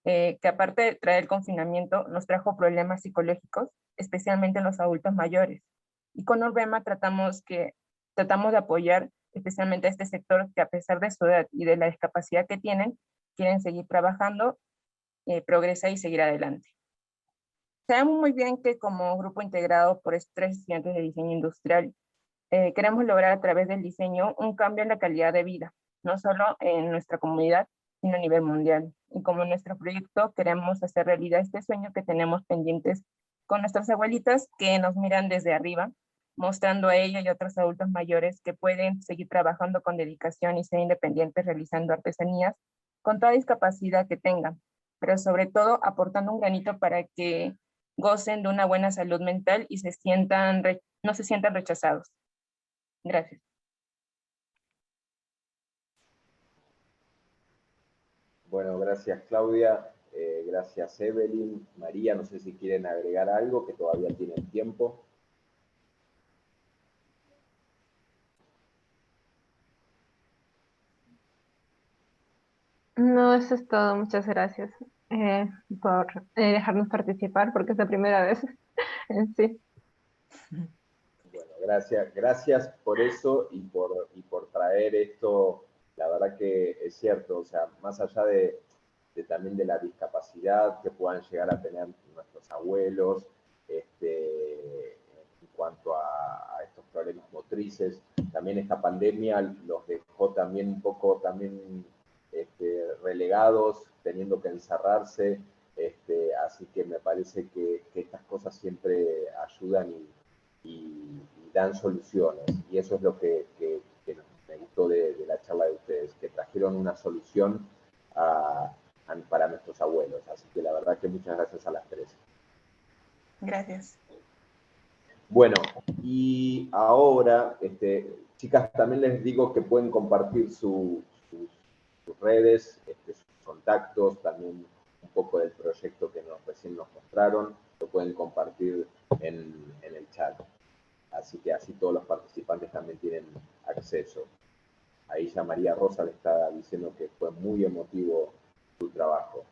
que aparte de traer el confinamiento, nos trajo problemas psicológicos, especialmente en los adultos mayores. Y con Urbema tratamos de apoyar especialmente a este sector que a pesar de su edad y de la discapacidad que tienen, quieren seguir trabajando, progresar y seguir adelante. Sabemos muy bien que como grupo integrado por 3 estudiantes de diseño industrial, queremos lograr a través del diseño un cambio en la calidad de vida, no solo en nuestra comunidad, sino a nivel mundial. Y como nuestro proyecto queremos hacer realidad este sueño que tenemos pendientes con nuestras abuelitas que nos miran desde arriba, mostrando a ella y a otros adultos mayores que pueden seguir trabajando con dedicación y ser independientes realizando artesanías con toda discapacidad que tengan, pero sobre todo aportando un granito para que gocen de una buena salud mental y no se sientan rechazados. Gracias. Bueno, gracias Claudia, gracias Evelyn, María, no sé si quieren agregar algo, que todavía tienen tiempo. No, eso es todo. Muchas gracias por dejarnos participar, porque es la primera vez en sí. Bueno, gracias por eso y por traer esto. La verdad que es cierto, o sea, más allá también de la discapacidad que puedan llegar a tener nuestros abuelos, en cuanto a estos problemas motrices, también esta pandemia los dejó también un poco también relegados, teniendo que encerrarse, así que me parece que estas cosas siempre ayudan y dan soluciones, y eso es lo que me gustó de la charla de ustedes, que trajeron una solución para nuestros abuelos, así que la verdad que muchas gracias a las tres. Gracias. Bueno, y ahora, chicas, también les digo que pueden compartir sus redes, sus contactos, también un poco del proyecto que recién nos mostraron, lo pueden compartir en el chat. Así que así todos los participantes también tienen acceso. Ahí ya María Rosa le está diciendo que fue muy emotivo su trabajo.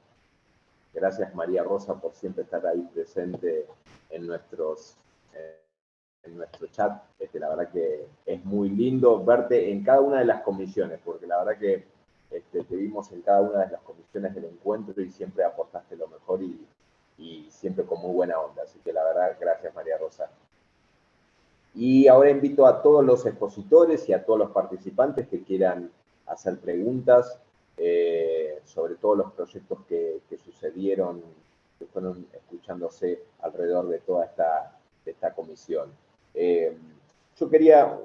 Gracias María Rosa por siempre estar ahí presente en nuestro chat. La verdad que es muy lindo verte en cada una de las comisiones, porque la verdad que te vimos en cada una de las comisiones del encuentro y siempre aportaste lo mejor y siempre con muy buena onda. Así que la verdad, gracias María Rosa. Y ahora invito a todos los expositores y a todos los participantes que quieran hacer preguntas sobre todos los proyectos que sucedieron, que fueron escuchándose alrededor de toda esta comisión. Yo quería,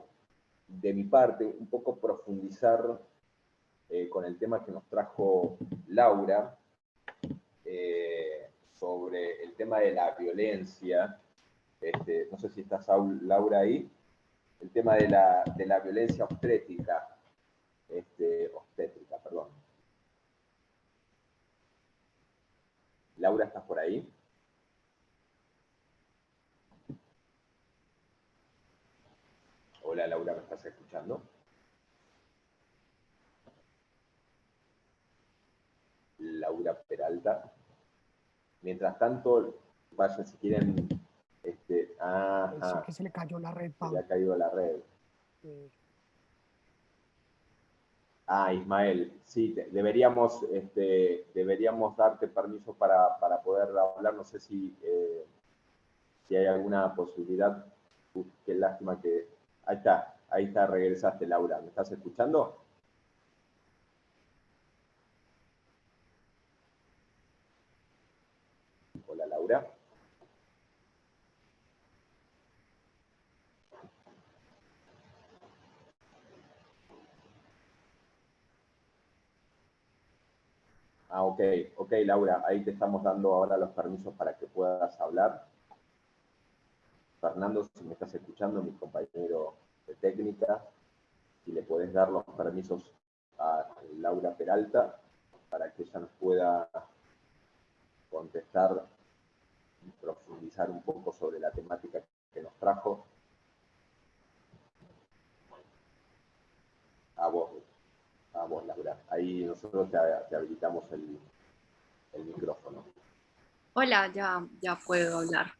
de mi parte, un poco profundizar con el tema que nos trajo Laura, sobre el tema de la violencia. No sé si estás, Laura, ahí. El tema de la violencia obstétrica. Obstétrica, perdón. Laura, ¿estás por ahí? Hola, Laura, ¿me estás escuchando? Laura Peralta. Mientras tanto, vayan si quieren. Parece que se le cayó la red, Pablo. Se le ha caído la red. Ismael, sí, deberíamos darte permiso para poder hablar. No sé si hay alguna posibilidad. Qué lástima que... Ahí está, regresaste, Laura. ¿Me estás escuchando? Hola, Laura. Ok, Laura, ahí te estamos dando ahora los permisos para que puedas hablar. Fernando, si me estás escuchando, mi compañero de técnica, si le podés dar los permisos a Laura Peralta para que ella nos pueda contestar y profundizar un poco sobre la temática que nos trajo. A vos, Laura. Ahí nosotros te habilitamos el micrófono. Hola, ya puedo hablar.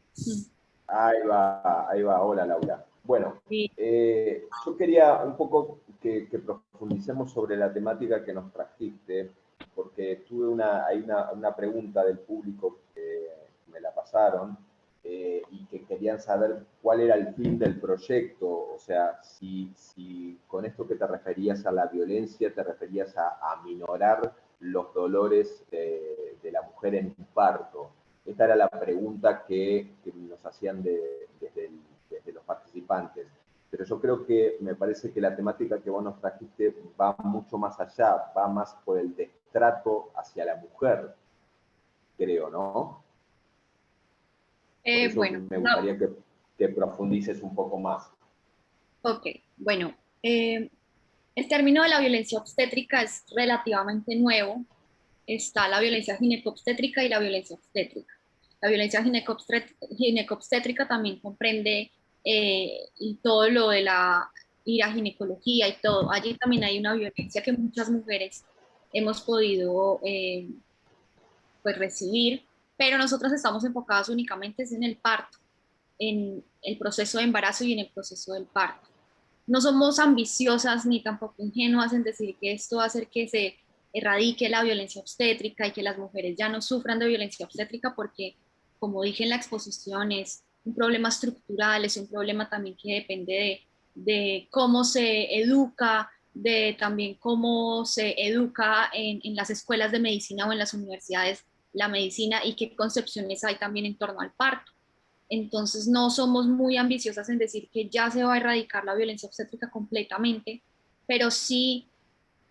Ahí va. Hola, Laura. Bueno, Sí. yo quería un poco que profundicemos sobre la temática que nos trajiste, porque tuve una pregunta del público que me la pasaron y que querían saber cuál era el fin del proyecto, o sea, si con esto que te referías a la violencia, te referías a aminorar los dolores de la mujer en un parto? Esta era la pregunta que nos hacían desde los participantes. Pero yo creo que me parece que la temática que vos nos trajiste va mucho más allá, va más por el destrato hacia la mujer, creo, ¿no? Por eso Bueno, me gustaría que profundices un poco más. ok, bueno, el término de la violencia obstétrica es relativamente nuevo. Está la violencia ginecobstétrica y la violencia obstétrica. La violencia ginecobstétrica también comprende y todo lo de ir a ginecología y todo. Allí también hay una violencia que muchas mujeres hemos podido pues recibir, pero nosotros estamos enfocadas únicamente en el parto, en el proceso de embarazo y en el proceso del parto. No somos ambiciosas ni tampoco ingenuas en decir que esto va a hacer que se erradique la violencia obstétrica y que las mujeres ya no sufran de violencia obstétrica, porque, como dije en la exposición, es un problema estructural, es un problema también que depende de cómo se educa, de también cómo se educa en las escuelas de medicina o en las universidades la medicina y qué concepciones hay también en torno al parto. Entonces no somos muy ambiciosas en decir que ya se va a erradicar la violencia obstétrica completamente, pero sí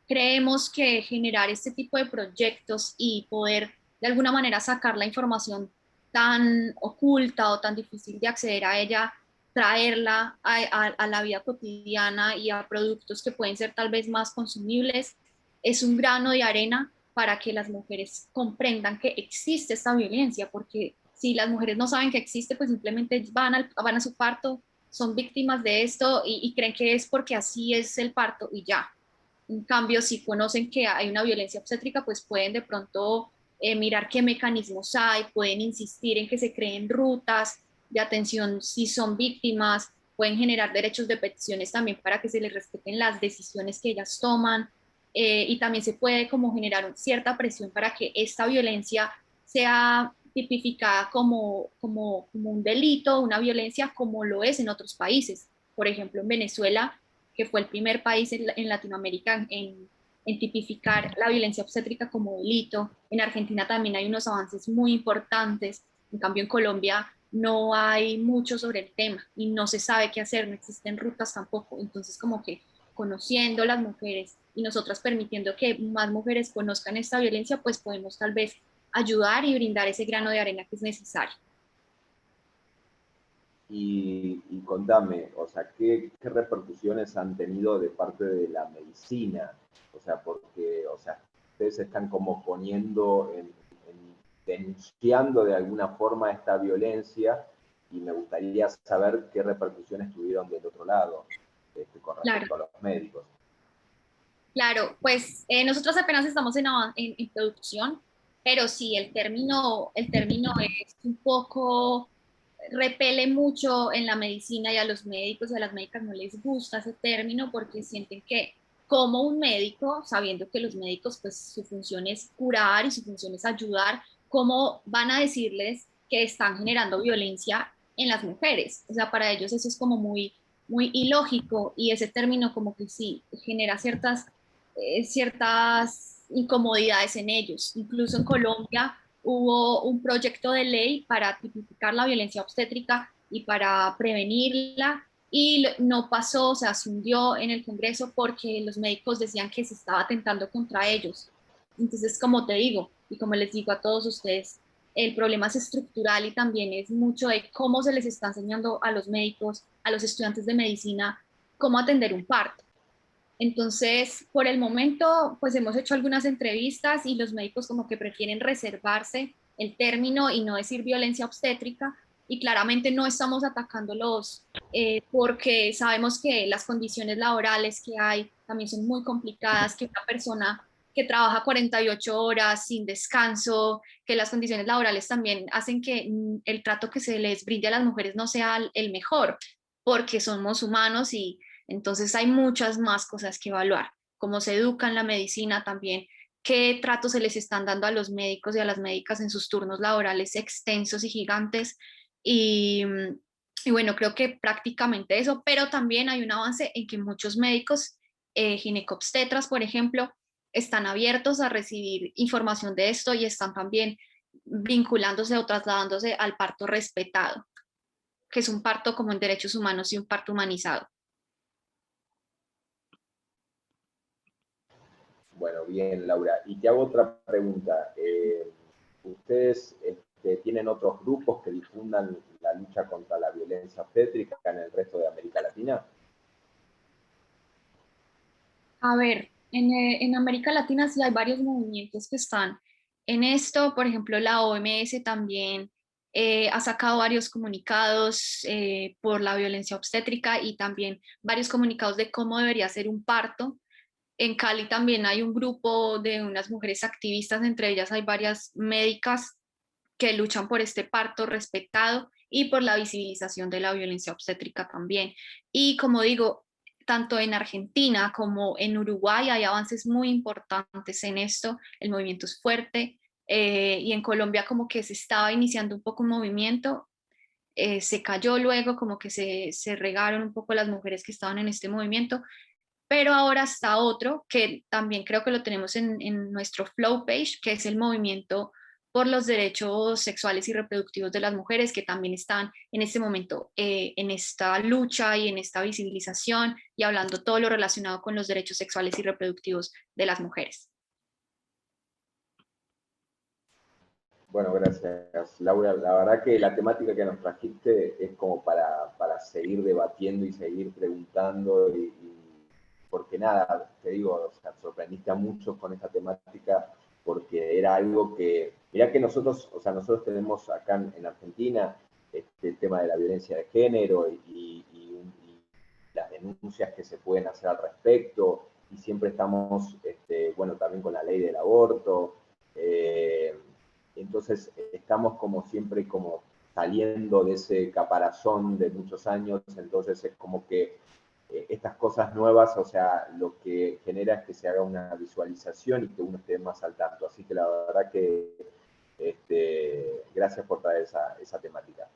creemos que generar este tipo de proyectos y poder de alguna manera sacar la información tan oculta o tan difícil de acceder a ella, traerla a la vida cotidiana y a productos que pueden ser tal vez más consumibles, es un grano de arena para que las mujeres comprendan que existe esta violencia, porque si las mujeres no saben que existe, pues simplemente van a su parto, son víctimas de esto y creen que es porque así es el parto y ya. En cambio, si conocen que hay una violencia obstétrica, pues pueden de pronto mirar qué mecanismos hay, pueden insistir en que se creen rutas de atención si son víctimas, pueden generar derechos de peticiones también para que se les respeten las decisiones que ellas toman, y también se puede como generar cierta presión para que esta violencia sea tipificada como un delito, una violencia como lo es en otros países. Por ejemplo, en Venezuela, que fue el primer país en Latinoamérica en tipificar la violencia obstétrica como delito. En Argentina también hay unos avances muy importantes. En cambio, en Colombia no hay mucho sobre el tema y no se sabe qué hacer, no existen rutas tampoco. Entonces, como que conociendo las mujeres y nosotras permitiendo que más mujeres conozcan esta violencia, pues podemos tal vez ayudar y brindar ese grano de arena que es necesario. Y contame, o sea, ¿qué repercusiones han tenido de parte de la medicina? O sea, porque, o sea, ustedes están como poniendo, denunciando de alguna forma esta violencia y me gustaría saber qué repercusiones tuvieron del otro lado con respecto a los médicos. Claro, pues nosotros apenas estamos en producción, pero sí, el término es un poco, repele mucho en la medicina y a los médicos y a las médicas no les gusta ese término porque sienten que como un médico, sabiendo que los médicos pues su función es curar y su función es ayudar, ¿cómo van a decirles que están generando violencia en las mujeres? O sea, para ellos eso es como muy ilógico y ese término como que sí genera ciertas incomodidades en ellos. Incluso en Colombia hubo un proyecto de ley para tipificar la violencia obstétrica y para prevenirla y no pasó, o sea, se hundió en el Congreso porque los médicos decían que se estaba atentando contra ellos. Entonces, como te digo, y como les digo a todos ustedes, el problema es estructural y también es mucho de cómo se les está enseñando a los médicos, a los estudiantes de medicina, cómo atender un parto. Entonces, por el momento, pues hemos hecho algunas entrevistas y los médicos como que prefieren reservarse el término y no decir violencia obstétrica y claramente no estamos atacándolos porque sabemos que las condiciones laborales que hay también son muy complicadas, que una persona que trabaja 48 horas sin descanso, que las condiciones laborales también hacen que el trato que se les brinde a las mujeres no sea el mejor, porque somos humanos y entonces hay muchas más cosas que evaluar, cómo se educa en la medicina también, qué tratos se les están dando a los médicos y a las médicas en sus turnos laborales extensos y gigantes. Y, y bueno, creo que prácticamente eso, pero también hay un avance en que muchos médicos, ginecobstetras, por ejemplo, están abiertos a recibir información de esto y están también vinculándose o trasladándose al parto respetado, que es un parto como en derechos humanos y un parto humanizado. Bueno, bien, Laura. Y te hago otra pregunta. ¿Ustedes tienen otros grupos que difundan la lucha contra la violencia obstétrica en el resto de América Latina? A ver, en América Latina sí hay varios movimientos que están en esto. Por ejemplo, la OMS también ha sacado varios comunicados por la violencia obstétrica y también varios comunicados de cómo debería ser un parto. En Cali también hay un grupo de unas mujeres activistas, entre ellas hay varias médicas que luchan por este parto respetado y por la visibilización de la violencia obstétrica también. Y como digo, tanto en Argentina como en Uruguay hay avances muy importantes en esto, el movimiento es fuerte, y en Colombia como que se estaba iniciando un poco un movimiento, se cayó luego, como que se regaron un poco las mujeres que estaban en este movimiento, pero ahora está otro que también creo que lo tenemos en nuestro Flow page, que es el movimiento por los derechos sexuales y reproductivos de las mujeres, que también están en este momento en esta lucha y en esta visibilización y hablando todo lo relacionado con los derechos sexuales y reproductivos de las mujeres. Bueno, gracias, Laura. La verdad que la temática que nos trajiste es como para seguir debatiendo y seguir preguntando porque nada, te digo, o sea, sorprendiste a muchos con esta temática porque era algo que, mirá que nosotros, o sea, nosotros tenemos acá en Argentina el tema de la violencia de género y las denuncias que se pueden hacer al respecto, y siempre estamos, bueno, también con la ley del aborto, entonces estamos como siempre como saliendo de ese caparazón de muchos años, entonces es como que estas cosas nuevas, o sea, lo que genera es que se haga una visualización y que uno esté más al tanto. Así que la verdad que gracias por traer esa temática.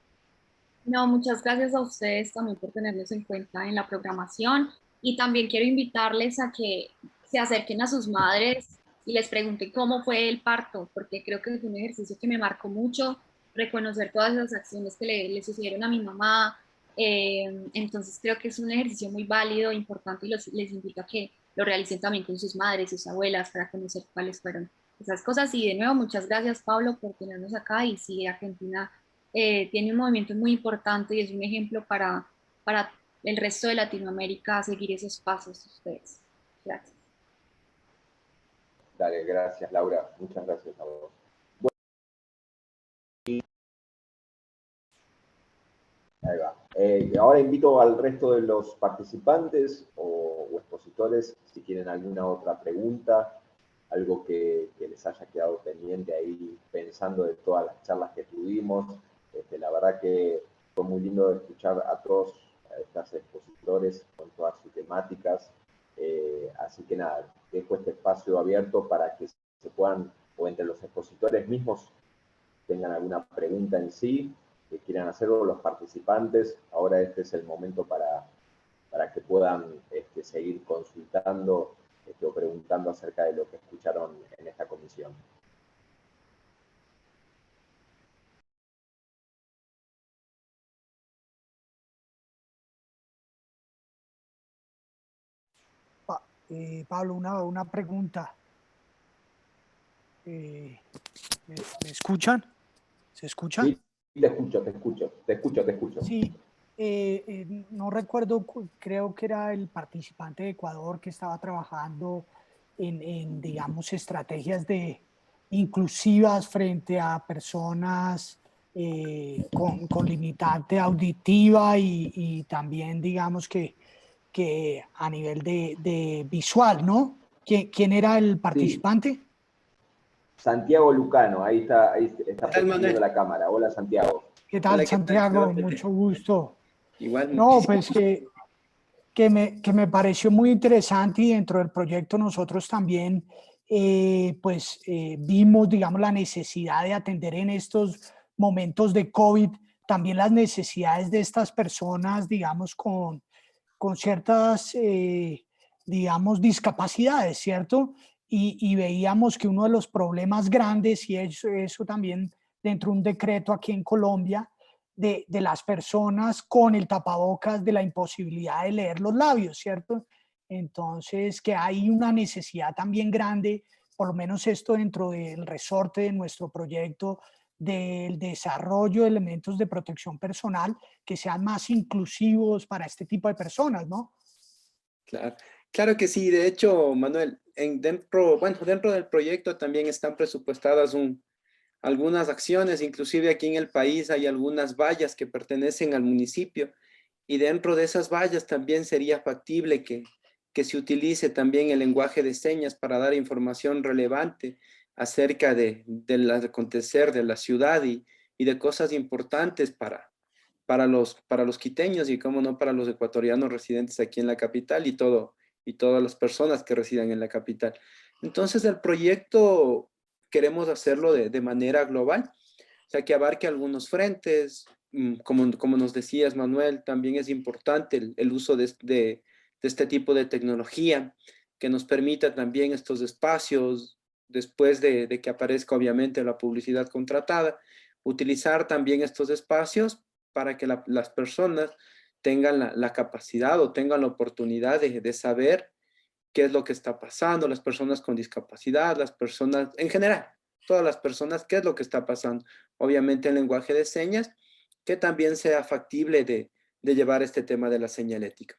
No, muchas gracias a ustedes también por tenernos en cuenta en la programación, y también quiero invitarles a que se acerquen a sus madres y les pregunten cómo fue el parto, porque creo que fue un ejercicio que me marcó mucho, reconocer todas las acciones que le sucedieron a mi mamá. Entonces creo que es un ejercicio muy válido, importante, y les invito a que lo realicen también con sus madres, sus abuelas, para conocer cuáles fueron esas cosas. Y de nuevo, muchas gracias, Pablo, por tenernos acá. Y sí, Argentina tiene un movimiento muy importante y es un ejemplo para el resto de Latinoamérica seguir esos pasos de ustedes. Gracias. Dale, gracias, Laura. Muchas gracias a vos. Ahí va. Ahora invito al resto de los participantes o expositores, si tienen alguna otra pregunta, algo que les haya quedado pendiente ahí pensando de todas las charlas que tuvimos. La verdad que fue muy lindo escuchar a todos estos expositores con todas sus temáticas. Así que nada, dejo este espacio abierto para que se puedan, o entre los expositores mismos, tengan alguna pregunta en sí, que quieran hacerlo los participantes. Ahora este es el momento para que puedan seguir consultando o preguntando acerca de lo que escucharon en esta comisión. Pablo, una pregunta. ¿Me escuchan? ¿Se escucha? Sí, te escucho. Sí, no recuerdo, creo que era el participante de Ecuador que estaba trabajando en digamos, estrategias inclusivas frente a personas con limitante auditiva y también, digamos, que a nivel de visual, ¿no? ¿Quién era el participante? Sí. Santiago Lucano, ahí está prendiendo la cámara. Hola, Santiago. ¿Qué tal, Santiago? Mucho gusto. Igual. No, pues que me pareció muy interesante, y dentro del proyecto nosotros también vimos, digamos, la necesidad de atender en estos momentos de COVID también las necesidades de estas personas, digamos, con ciertas, digamos, discapacidades, ¿cierto? y veíamos que uno de los problemas grandes, y eso también dentro de un decreto aquí en Colombia, de las personas con el tapabocas, de la imposibilidad de leer los labios, ¿cierto? Entonces, que hay una necesidad también grande, por lo menos esto dentro del resorte de nuestro proyecto, del desarrollo de elementos de protección personal que sean más inclusivos para este tipo de personas, ¿no? Claro, claro que sí. De hecho, Manuel, dentro del proyecto también están presupuestadas algunas acciones, inclusive aquí en el país hay algunas vallas que pertenecen al municipio y dentro de esas vallas también sería factible que se utilice también el lenguaje de señas para dar información relevante acerca del acontecer de la ciudad y de cosas importantes para los quiteños y, cómo no, para los ecuatorianos residentes aquí en la capital y todas las personas que residan en la capital. Entonces, el proyecto queremos hacerlo de manera global, o sea, que abarque algunos frentes. Como nos decías, Manuel, también es importante el uso de este tipo de tecnología que nos permita también estos espacios, después de que aparezca obviamente la publicidad contratada, utilizar también estos espacios para que las personas tengan la capacidad o tengan la oportunidad de saber qué es lo que está pasando, las personas con discapacidad, las personas en general, todas las personas, qué es lo que está pasando. Obviamente el lenguaje de señas, que también sea factible de llevar este tema de la señalética.